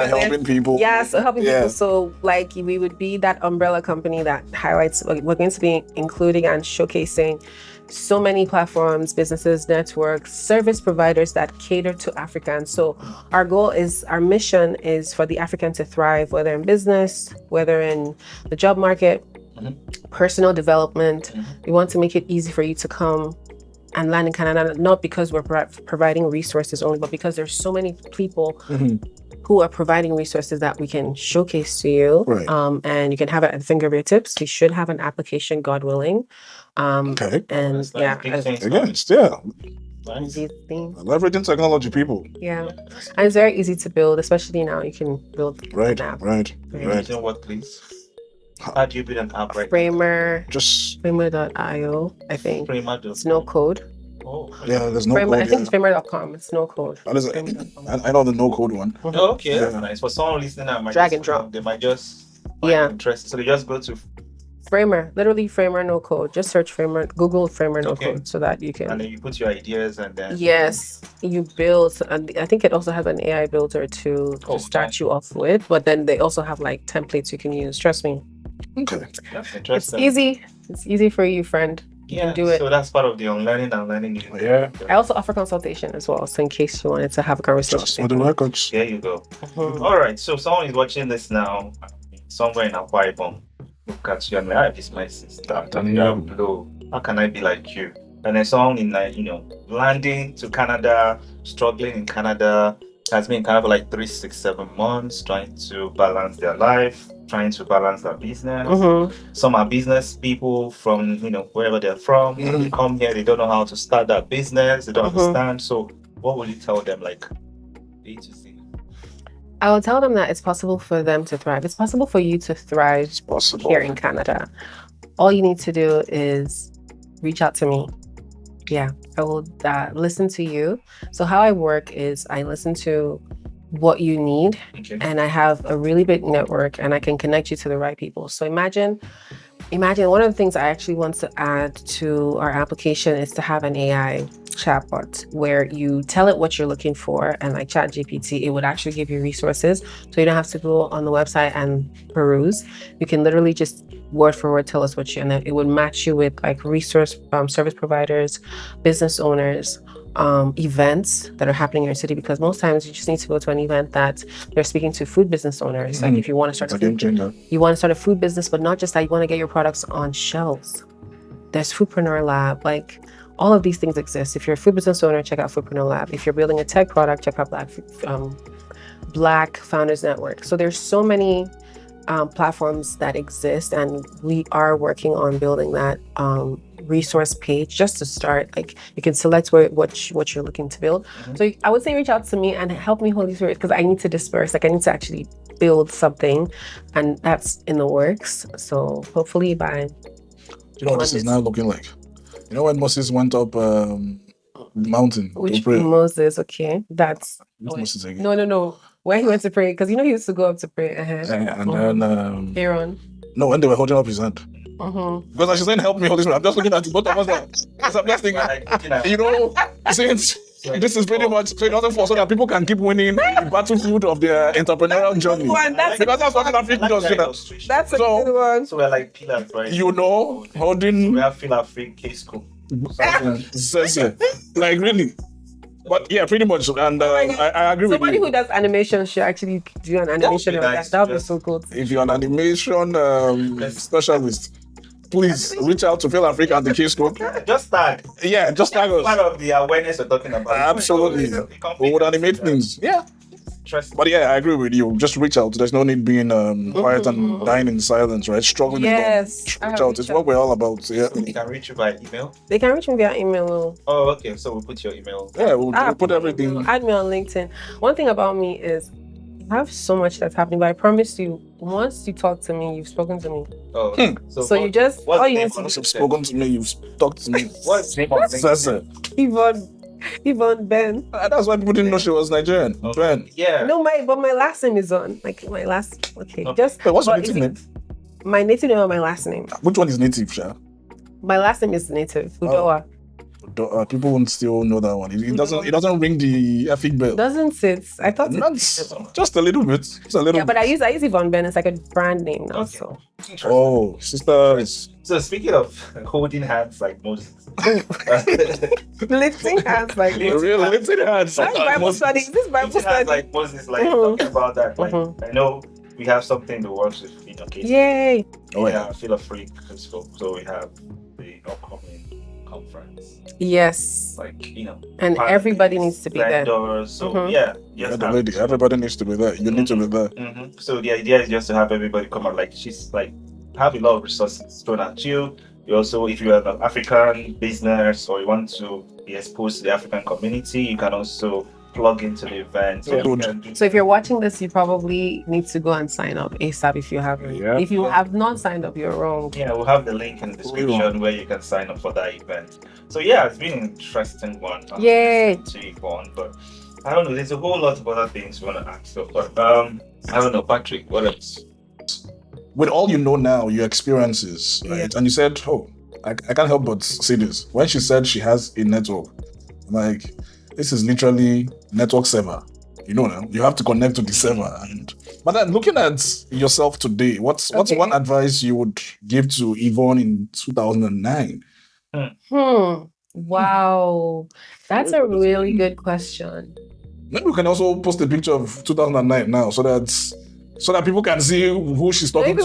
Helping people. Yeah, so helping people. So like we would be that umbrella company that highlights. We're going to be including and showcasing so many platforms, businesses, networks, service providers that cater to Africans. So our mission is for the African to thrive, whether in business, whether in the job market, personal development. We want to make it easy for you to come and land in Canada, not because we're providing resources only, but because there's so many people who are providing resources that we can showcase to you. Right. And you can have it at the finger of your tips. We should have an application, God willing. Okay. And Nice. these things. Leveraging technology, people. Yeah. And it's very easy to build, especially now. You can build Right. an app. Right. You know what, please? How do you build an app right Framer. Just Framer.io, I think. Framer. It's no code. Oh. yeah. There's no Framer, code. I think it's Framer.com. It's no code. I know the no code one. Oh, okay, that's nice. For someone listening, Drag and drop. They might just find interest. So they just go to Framer, literally Framer no code. Just search Framer, Google Framer no code, so that you can. And then you put your ideas and then. Yes, you build. And I think it also has an AI builder to start you off with. But then they also have like templates you can use. Trust me. Okay. That's interesting. It's easy. It's easy for you, friend. You can do it. So that's part of the unlearning and learning. Yeah. I also offer consultation as well. So in case you wanted to have a conversation. Just for the records. There you go. All right. So someone is watching this now, somewhere in Akwa Ibom. Look at you and like, this is my sister. How can I be like you? And then someone in landing to Canada, struggling in Canada, has been kind of like 3, 6, 7 months, trying to balance their life, trying to balance their business. Some are business people from wherever they're from. They come here, they don't know how to start that business, they don't understand. So what would you tell them, like A to Z? I will tell them that it's possible for them to thrive. It's possible for you to thrive here in Canada. All you need to do is reach out to me. Yeah, I will listen to you. So how I work is I listen to what you need, and I have a really big network, and I can connect you to the right people. So imagine one of the things I actually want to add to our application is to have an AI chatbot where you tell it what you're looking for, and like ChatGPT, it would actually give you resources. So you don't have to go on the website and peruse. You can literally just word for word tell us what you, and it would match you with like resource service providers, business owners, events that are happening in your city, because most times you just need to go to an event that they're speaking to food business owners. Like if you want to start you want to start a food business, but not just that, you want to get your products on shelves. There's Foodpreneur Lab, like all of these things exist. If you're a food business owner, check out Foodpreneur Lab. If you're building a tech product, check out Black Founders Network. So there's so many platforms that exist, and we are working on building that resource page just to start. Like you can select what you're looking to build. So I would say reach out to me and help me, Holy Spirit, because I need to disperse. Like I need to actually build something, and that's in the works. So hopefully by this is now looking like, when Moses went up the mountain to pray. Moses, okay, that's Moses again. No. When he went to pray, because he used to go up to pray. And then Aaron. No, when they were holding up his hand. Because I she's saying, help me, Holy Spirit. I'm just looking at both of us now. I'm just thinking, since this is pretty much so it doesn't fall, so that people can keep winning the battlefield of their entrepreneurial journey. Because that's what FilAfrik does. That's a good one. So we're like pillars, right? So holding. We have FilAfrik Kscope. Like really. But yeah, pretty much, and I agree with you. Somebody who does animation should actually do an animation of that. That would be so cool. If you're an animation specialist, please reach out to FilAfrik and TheKscope. Just tag. Yeah, just tag us. Part of the awareness we're talking about. Absolutely. We would animate things. Yeah. But yeah, I agree with you. Just reach out. There's no need being quiet and dying in silence, right? Struggling. Yes. Reach out. It's what we're all about. Yeah. They can reach you by email. They can reach me via email. Oh, okay. So we'll put your email. Yeah, we'll put everything. Add me on LinkedIn. One thing about me is I have so much that's happening, but I promise you, once you talk to me, you've spoken to me. Oh. So you just all you need to do. Once you've spoken to me, you've talked to me. What's the name of LinkedIn? Yvonne Ben. That's why people didn't know she was Nigerian. Ben. Yeah. No, but my last name is on. Like my last. Okay. Wait, what's your native name? My native name or my last name? Which one is native, Sha? My last name is native. Udoa. People won't still know that one. It doesn't ring the epic bell. Doesn't it? I thought just a little bit. Just a little bit. But I use Yvonne Ben. It's like a brand name now. Okay. So. Oh, sister is. So speaking of holding hands like Moses. Lifting hands like Moses. Real lifting hands. That's Bible study. This Bible study. Like Moses, like talking about that. Like I know we have something that works with Yay! Oh yeah, FilAfrik Kscope. So we have the upcoming conference. Yes. Like and everybody needs to be there. So yeah, everybody needs to be there. You need to be there. So the idea is just to have everybody come out. Like she's like have a lot of resources thrown at you. You also, if you have an African business or you want to be exposed to the African community, you can also plug into the event. So if you're watching this, you probably need to go and sign up ASAP if you haven't. Yeah. If you have not signed up, you're wrong. Yeah, we'll have the link in the description where you can sign up for that event. So yeah, it's been an interesting one. Yay! To Yvonne, but I don't know, there's a whole lot of other things we want to ask you. But I don't know, Patrick, what else? With all you know now, your experiences, right? And you said, I can't help but see this. When she said she has a network, I'm like, this is literally network server. Now, you have to connect to the server. But then looking at yourself today, what's one advice you would give to Yvonne in 2009? Wow. That's a really good question. Maybe we can also post a picture of 2009 now so that people can see who she's talking to.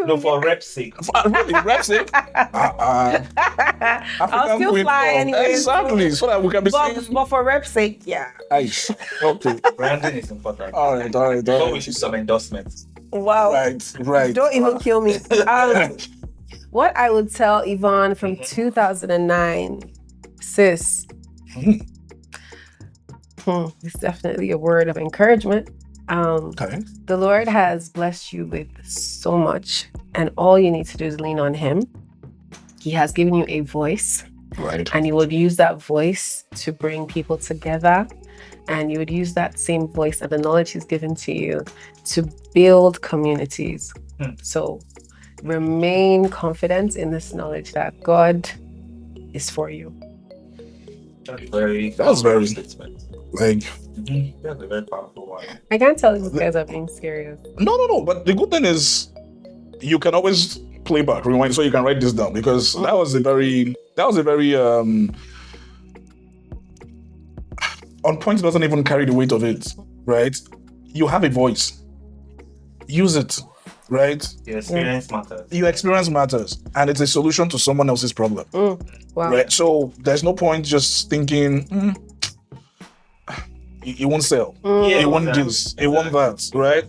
No, for rep's sake. Really, rep's sake? I'll still fly anyway. Exactly, so that we can be seeing. But for rep's sake, yeah. Aish. Okay. Branding is important. All right. But we should some endorsements. Wow. Right. Don't even kill me. What I would tell Yvonne from 2009, sis. It's definitely a word of encouragement. Okay. The Lord has blessed you with so much, and all you need to do is lean on Him. He has given you a voice, Right. and you would use that voice to bring people together. And you would use that same voice and the knowledge He's given to you to build communities. So remain confident in this knowledge that God is for you. That's very statement. Like, That's a very powerful one. I can't tell you guys are being serious. no. But the good thing is, you can always play back, rewind, so you can write this down, because that was a very on point. Doesn't even carry the weight of it, right? You have a voice. Use it, right? Your experience matters. Your experience matters, and it's a solution to someone else's problem. Wow. Right? So there's no point just thinking, it won't sell, it won't do this, it won't that, right?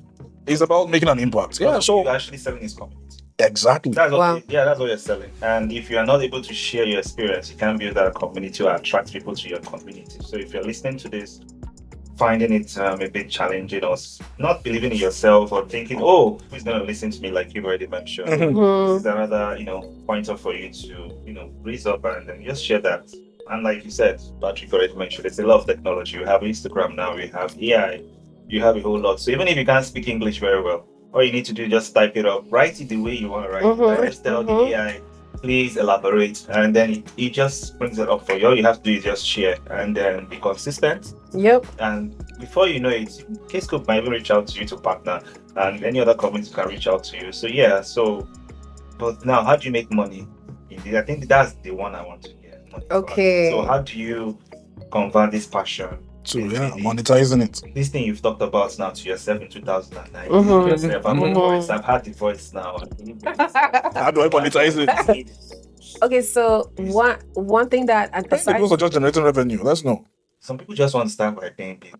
It's about making an impact. Yeah, so you're actually selling his community. Exactly. That's what that's what you're selling. And if you are not able to share your experience, you can't build that community or attract people to your community. So if you're listening to this, finding it a bit challenging, or not believing in yourself, or thinking, oh, who's going to listen to me, like you've already mentioned, this is another, pointer for you to, raise up and then just share that. And like you said, Patrick already mentioned, it's a lot of technology. You have Instagram now, we have AI, you have a whole lot. So even if you can't speak English very well, all you need to do is just type it up, write it the way you want to write it. Just tell the AI, please elaborate, and then it just brings it up for you. All you have to do is just share and then be consistent. Yep. And before you know it, Kscope might even reach out to you to partner, and any other companies can reach out to you. So but now, how do you make money? I think that's the one I want to hear. Okay. So how do you convert this passion? So monetizing it. This thing you've talked about now to yourself in 2009. I've had the voice now. How do I monetize it? Okay, so one thing that people are just generating revenue. Let's know. Some people just want to start by paying people.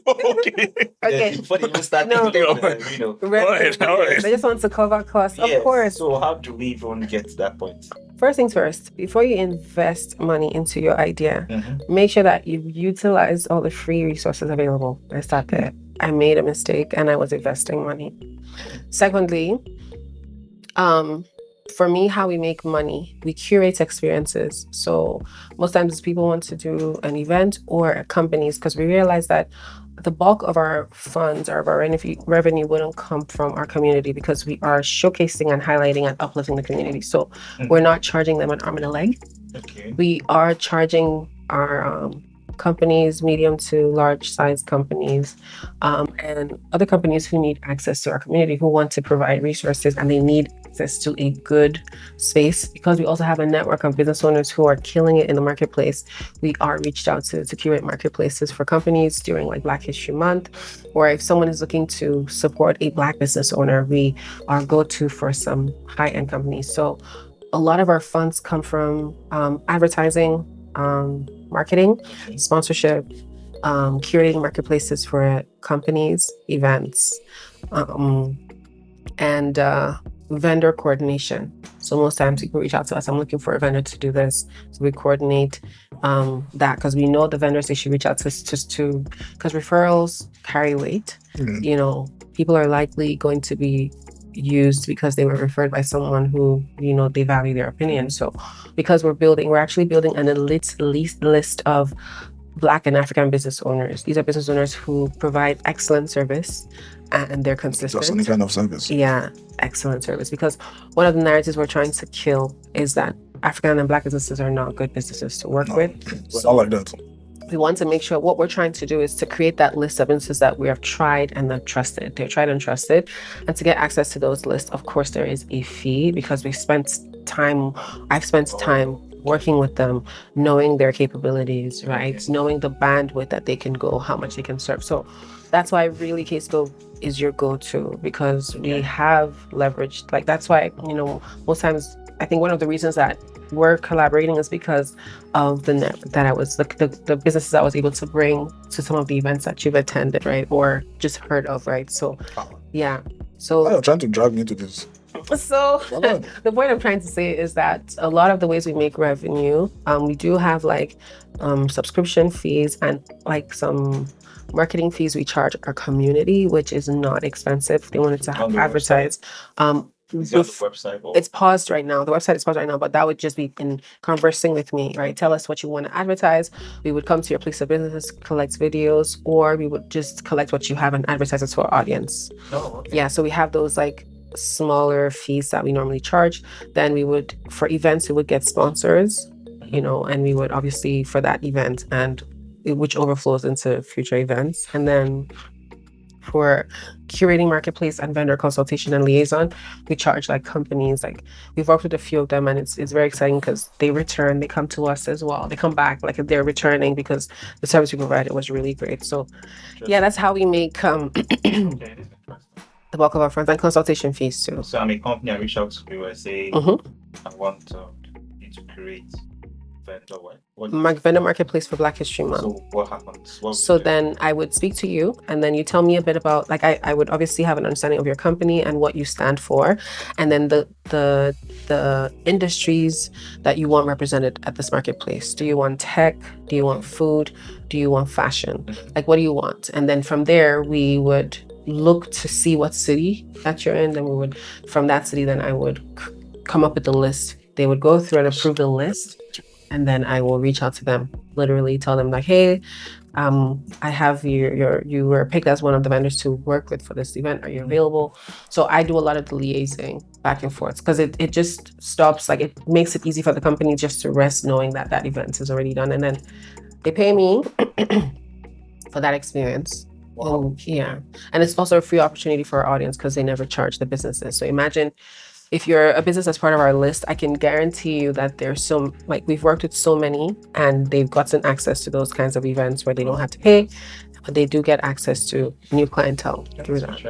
Okay. Before they even start all right. They just want to cover costs. Yes. Of course. So how do we even get to that point? First things first, before you invest money into your idea, make sure that you utilize all the free resources available. Let's start there. I made a mistake and I was investing money. Secondly, for me, how we make money, we curate experiences. So most times people want to do an event or companies, because we realize that the bulk of our funds or of our revenue wouldn't come from our community, because we are showcasing and highlighting and uplifting the community. So we're not charging them an arm and a leg. Okay. We are charging our companies, medium to large size companies, and other companies who need access to our community, who want to provide resources and they need access to a good space. Because we also have a network of business owners who are killing it in the marketplace, we are reached out to curate marketplaces for companies during like Black History Month, or if someone is looking to support a Black business owner, we are go-to for some high-end companies. So a lot of our funds come from advertising, marketing, sponsorship, curating marketplaces for companies, events, and vendor coordination. So most times people reach out to us, I'm looking for a vendor to do this. So we coordinate that, because we know the vendors, they should reach out to us because referrals carry weight. People are likely going to be used because they were referred by someone who, they value their opinion. So because we're actually building an elite list of Black and African business owners. These are business owners who provide excellent service and they're consistent. Just any kind of service. Yeah, excellent service. Because one of the narratives we're trying to kill is that African and Black businesses are not good businesses to work with. So, I like that. We want to make sure what we're trying to do is to create that list of businesses that we have tried and have trusted. They're tried and trusted. And to get access to those lists, of course, there is a fee, because I've spent time working with them, knowing their capabilities, right? Knowing the bandwidth that they can go, how much they can serve. So that's why really Kscope is your go-to, because we have leveraged. Like, that's why, most times I think one of the reasons that we're collaborating is because of the network that the businesses I was able to bring to some of the events that you've attended, right? Or just heard of, right? So, yeah. So you're trying to drag me into this. So the point I'm trying to say is that a lot of the ways we make revenue, we do have like subscription fees and like some marketing fees we charge our community, which is not expensive. They wanted to advertise. Is it on the website? It's paused right now. The website is paused right now, but that would just be in conversing with me, right? Tell us what you want to advertise. We would come to your place of business, collect videos, or we would just collect what you have and advertise it to our audience. Oh, okay. Yeah, so we have those like smaller fees that we normally charge. Then we would, for events, we would get sponsors, you know, and we would obviously for that event and which overflows into future events. And then for curating marketplace and vendor consultation and liaison, we charge like companies. Like we've worked with a few of them, and it's very exciting because they return, they come to us as well. They come back like they're returning because the service we provided was really great. So yeah, that's how we make the bulk of our funds and consultation fees too. So I'm a company, I reach out to you and say I want you to create vendor marketplace for Black History Month. So what happens? So then I would speak to you, and then you tell me a bit about, like, I would obviously have an understanding of your company and what you stand for, and then the industries that you want represented at this marketplace. Do you want tech? Do you want food? Do you want fashion? Like, what do you want? And then from there, we would look to see what city that you're in. Then we would, from that city, then I would come up with the list. They would go through and approve the list. And then I will reach out to them, literally tell them like, hey, I have you were picked as one of the vendors to work with for this event. Are you available? So I do a lot of the liaising back and forth because it just stops, like it makes it easy for the company just to rest knowing that that event is already done. And then they pay me for that experience. Wow. Yeah. And it's also a free opportunity for our audience because they never charge the businesses. So imagine if you're a business as part of our list, I can guarantee you that there's some, like we've worked with so many and they've gotten access to those kinds of events where they don't have to pay, but they do get access to new clientele through that.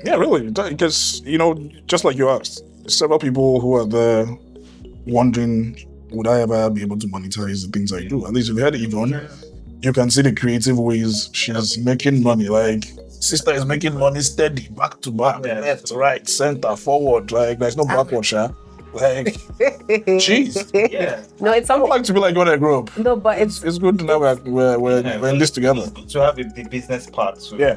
Yeah, really. Because, you know, just like you asked, several people who are there wondering, would I ever be able to monetize the things I do? At least if you had Yvonne, you can see the creative ways she's making money. Like, sister is making money steady, back to back, left, right, center, forward. Like, there's no backward, Like, jeez. Yeah. No, it's I something. would like to be like when I grow up. No, but It's good to know we're in this together. It's good to have the business part too. Yeah.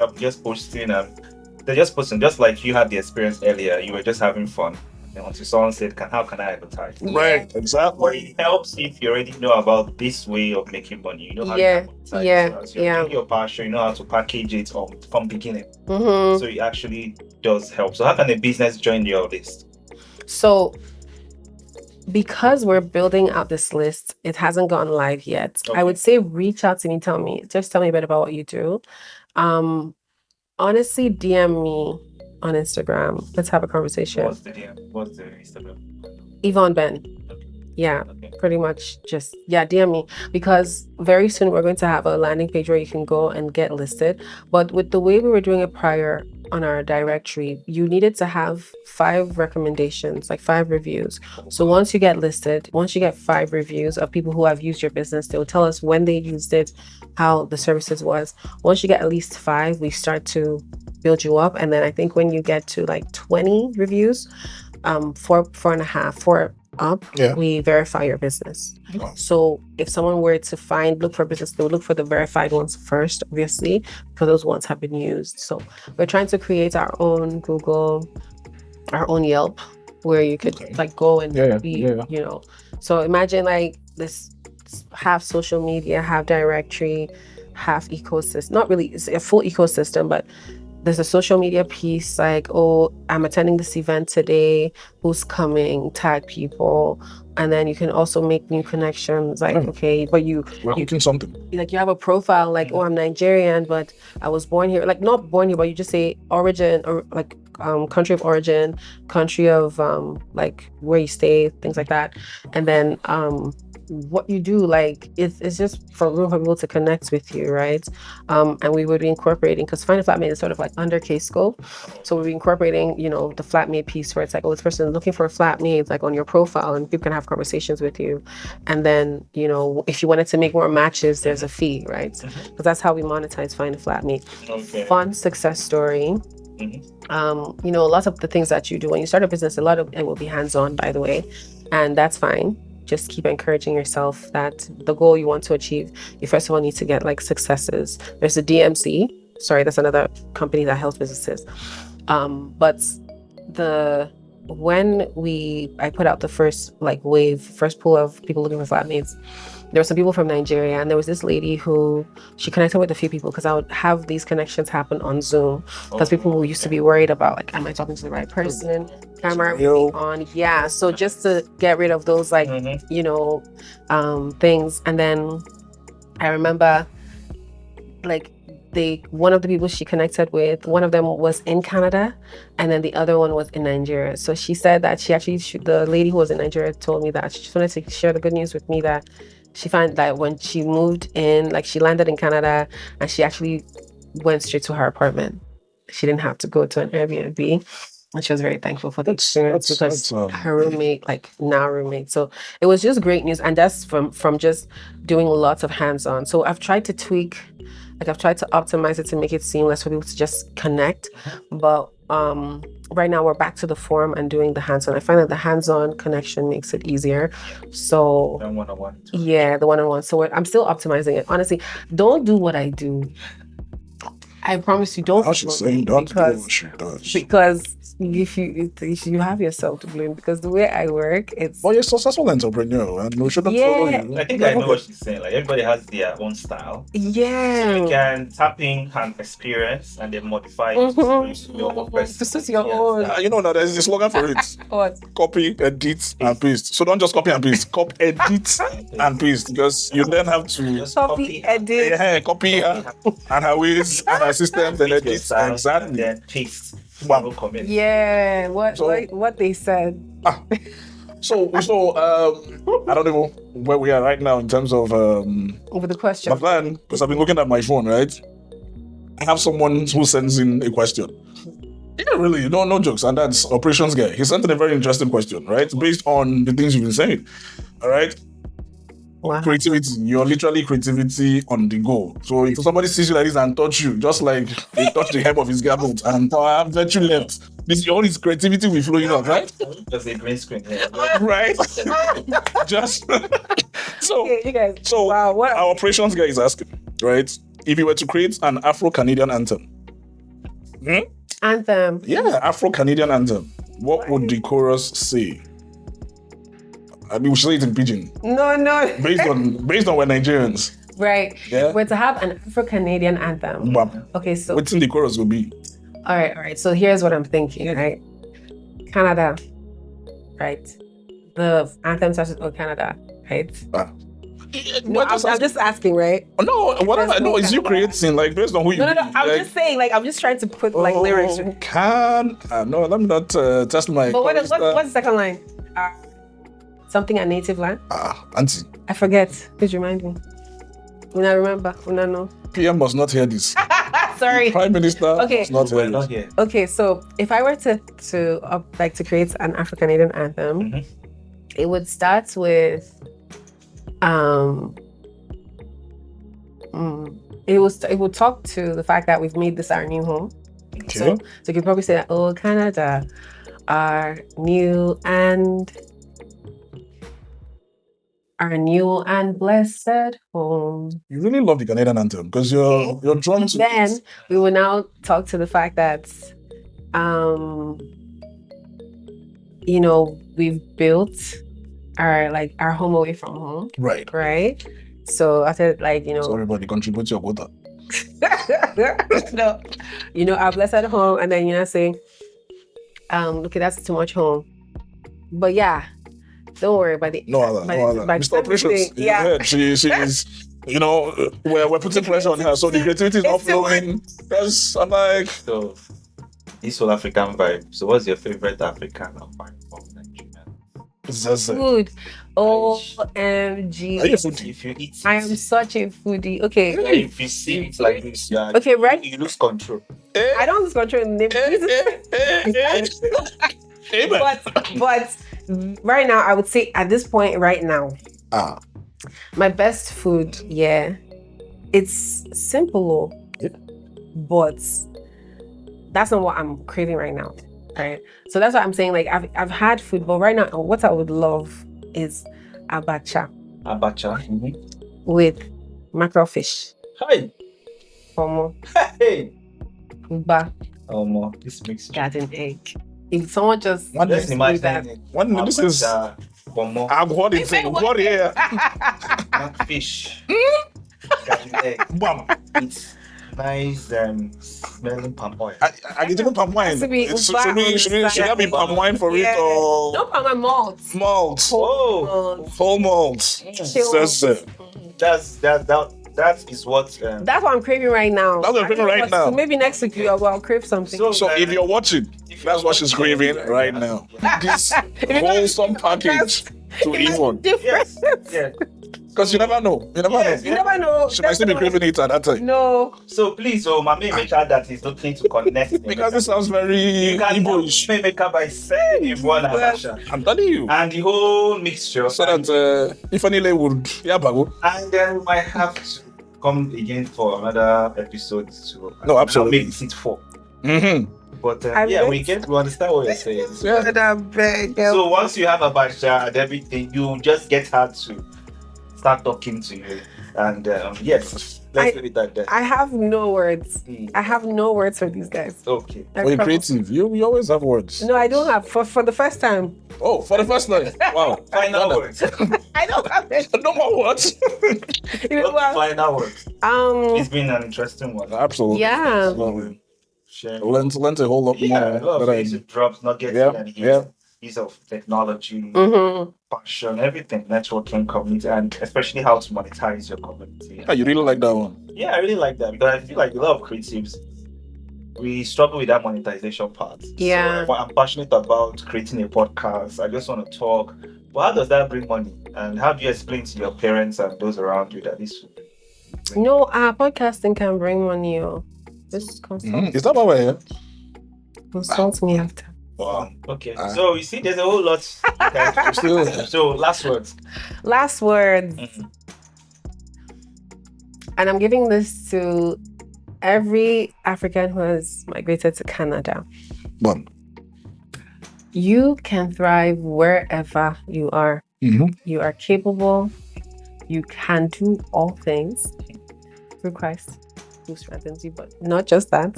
I'm just posting. They're just posting, just like you had the experience earlier. You were just having fun. And once someone said, how can I advertise? Right, But exactly. it helps if you already know about this way of making money. You know how to advertise. You your passion, you know how to package it from beginning. Mm-hmm. So it actually does help. So how can a business join your list? So because we're building out this list, it hasn't gone live yet. Okay. I would say reach out to me, tell me a bit about what you do. Honestly, DM me on Instagram. Let's have a conversation. What's the DM? What's the Instagram? Yvonne Ben. Yeah, pretty much just, DM me, because very soon we're going to have a landing page where you can go and get listed. But with the way we were doing it prior on our directory, you needed to have 5 recommendations, like 5 reviews. So once you get listed, once you get 5 reviews of people who have used your business, they will tell us when they used it, how the services was. Once you get at least 5, we start to build you up. And then I think when you get to like 20 reviews, 4.5 up, we verify your business. So if someone were to look for a business, they would look for the verified ones first, obviously, because those ones have been used. So we're trying to create our own Google, our own Yelp, where you could like go and you know. So imagine like this, half social media, half directory, half ecosystem. Not really, it's a full ecosystem, but there's a social media piece, like, oh, I'm attending this event today, who's coming, tag people. And then you can also make new connections, like, okay, but we're looking something. Like you have a profile, like, oh, I'm Nigerian, but I was born here. Like not born here, but you just say origin, or like country of origin, country of like where you stay, things like that. And then what you do, like it's just for room for people to connect with you, right? And we would be incorporating, because Find a Flatmate is sort of like under Kscope, so we'll be incorporating, you know, the flatmate piece where it's like, oh, this person is looking for a flatmate, like on your profile, and people can have conversations with you. And then, you know, if you wanted to make more matches, there's a fee, right? Because that's how we monetize Find a Flatmate. Fun success story. You know, a lot of the things that you do when you start a business, a lot of it will be hands-on, by the way, and that's fine. Just keep encouraging yourself that the goal you want to achieve, you first of all need to get like successes. There's the DMC. Sorry, that's another company that helps businesses. But when I put out the first pool of people looking for flatmates, there were some people from Nigeria, and there was this lady who she connected with a few people, because I would have these connections happen on Zoom, because people used to be worried about like, am I talking to the right person? Camera on, yeah. So just to get rid of those you know, things. And then I remember like one of the people she connected with, one of them was in Canada, and then the other one was in Nigeria. So she said that the lady who was in Nigeria told me that she just wanted to share the good news with me, that she found that when she moved in, like she landed in Canada and she actually went straight to her apartment. She didn't have to go to an Airbnb. And she was very thankful for the experience, because her roommate, like now roommate. So it was just great news. And that's from just doing lots of hands-on. So I've tried to tweak, like I've tried to optimize it to make it seamless for people to just connect. But right now we're back to the form and doing the hands-on. I find that the hands-on connection makes it easier. So the one-on-one. Yeah, the one-on-one. So I'm still optimizing it. Honestly, don't do what I do. I promise you, don't. I should say, don't do what she does. Because if you have yourself to blame, because the way I work, it's. Well, you're a successful entrepreneur, and we shouldn't follow you. I think I know what she's saying. Like everybody has their own style. Yeah. So you can tap in and experience, and then modify it to suit your own. You know, now there's a slogan for it. What? Copy, edit, and paste. So don't just copy and paste. Copy, edit, and paste, because you then have to just copy, edit. Yeah, copy and her ways and her systems and edit. Exactly. And then paste. Yeah, what they said. So I don't know where we are right now in terms of Over the question. my plan, because I've been looking at my phone, right? I have someone who sends in a question. Yeah, really, no jokes, and that's operations guy. He sent in a very interesting question, right? Based on the things you've been saying. All right. Wow. Creativity, you're literally creativity on the go. So if somebody sees you like this and touch you, just like they touch the hem of his garment and I have virtue left, all his creativity will flowing out, right? Just a green screen here. Right? Just so. Okay, you guys. So wow, what our operations guy is asking, right? If you were to create an Afro-Canadian anthem, anthem? Yeah, Afro-Canadian anthem. What would the chorus say? I mean, we should say it in pidgin. No. Based on we're Nigerians. Right. Yeah. We're to have an Afro-Canadian anthem. Bam. Okay, so what's in the chorus will be? All right. So here's what I'm thinking, right? Canada, right? The anthem starts with Canada, right? No, I'm just asking, right? No, whatever. No, it's you creating, like, based on who you No. I'm just saying, like, I'm just trying to put, like, lyrics. No, let me not test my... But what's the second line? Something a native land? Auntie. I forget. Please remind me. When I remember, when I know. PM must not hear this. Sorry. Prime Minister must not hear this. Okay, so if I were to create an Afro-Canadian anthem, it would start with it would talk to the fact that we've made this our new home. Okay. So you could probably say that, oh, Canada, our new and blessed home. You really love the Canadian anthem because you're drawn to Then it. we will now talk to the fact that we've built our home away from home. Right. So after So everybody contribute your quota. No. Our blessed home, and then saying, okay, that's too much home. But yeah. Don't worry about it. No, Mr. Operations. Yeah. She's we're putting pressure on her, so the creativity is not flowing. Because I'm like, so this whole African vibe. So what's your favorite African vibe from Nigeria? Food. OMG. Are you a foodie? If you eat it, I am such a foodie. Okay. If you see it like this, okay, right? You lose control. I don't lose control in the name. But right now, I would say at this point right now, my best food, it's simple, but that's not what I'm craving right now, right? So that's what I'm saying. Like I've had food, but right now, what I would love is abacha with mackerel fish. Hey. Pomo. Hey. Uba. This makes Garden egg. If someone just just imagine that. This is pomo. What here? Fish. Garden egg. Bam. It's nice smelling palm oil. I get even palm wine. Should that be palm wine for it or no palm wine, malt? Malt. Whole malt. That is what. That's what I'm craving right now. That's what I'm craving right now. So maybe next week I'll crave something. So if you're watching, that's what she's craving right now. This wholesome package to Yvonne. Yes. Yeah. Because you never know. You never know. She might still be craving it at that time. No. So please, Mami, make sure that he's looking to connect. Because it sounds very Igbo-ish. Make her by saying Yvonne Abasha. I'm telling you. And the whole mixture. So that if Anile would, bago. And then we might have to come again for another episode to absolutely. Make it 4. Mm-hmm. But we understand what you're saying. So once you have a Abasha and everything, you just get her to start talking to you. And yes, let's leave it at that. I have no words. I have no words for these guys. Okay. When you're creative, you always have words. No, I don't have. For the first time. Oh, for the first time. Wow. Final words. I don't have it. No more words. Final words. It's been an interesting one. Absolutely. Yeah. Learned a whole lot more. A lot of basic drops, not getting any use of technology, passion, everything, networking, community, and especially how to monetize your community. Yeah, you really like that one? Yeah, I really like that because I feel like a lot of creatives, we struggle with that monetization part. Yeah. So I'm passionate about creating a podcast. I just want to talk. But how does that bring money? And how do you explain to your parents and those around you that this will No, podcasting can bring money. Just consult. Is that why we're here? Consult me after. Wow. Okay. So you see, there's a whole lot. So last words. Last words. And I'm giving this to every African who has migrated to Canada. One. You can thrive wherever you are. Mm-hmm. You are capable. You can do all things through Christ who strengthens you. But not just that.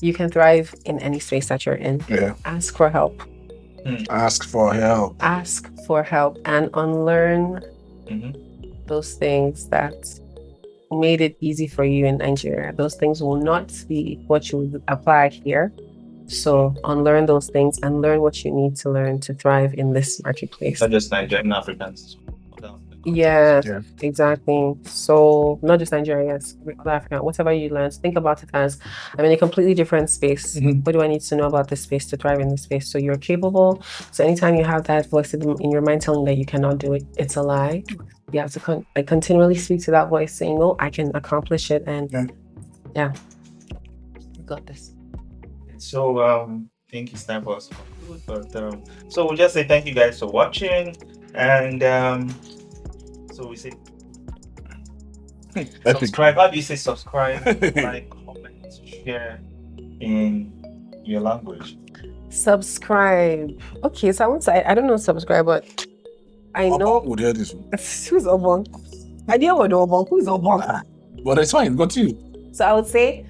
You can thrive in any space that you're in. Yeah. Ask for help. Ask for help. Ask for help and unlearn those things that made it easy for you in Nigeria. Those things will not be what you would apply here. So unlearn those things and learn what you need to learn to thrive in this marketplace. Not just Nigerian Africans. Yeah, exactly. So not just Nigeria, yes, other African, whatever you learn, think about it as I'm in a completely different space. What do I need to know about this space to thrive in this space? So you're capable. So anytime you have that voice in your mind telling that you cannot do it, it's a lie. You have to continually speak to that voice saying, no, I can accomplish it. And you got this. So I think it's time for us to conclude. But so we'll just say thank you guys for watching. And so we say subscribe. How do you say subscribe? Like, comment, share in your language. Subscribe. Okay, so I won't say I don't know subscribe, but I know would hear this one. Who's Obon? I didn't know Obon. Who's Obon? But it's fine, continue. So I would say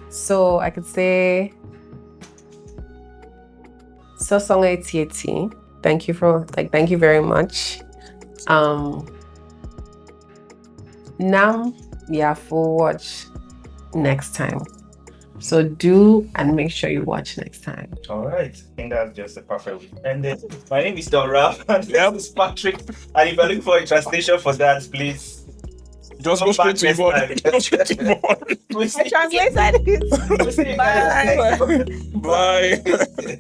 so I could say so song ATT. Thank you very much. Nam full watch next time. So do and make sure you watch next time. All right. I think that's just a perfect way. And my name is Don Ralph and this is Patrick. And if you're looking for a translation for that, please just go straight to Yvonne. I translated it. Bye. Bye.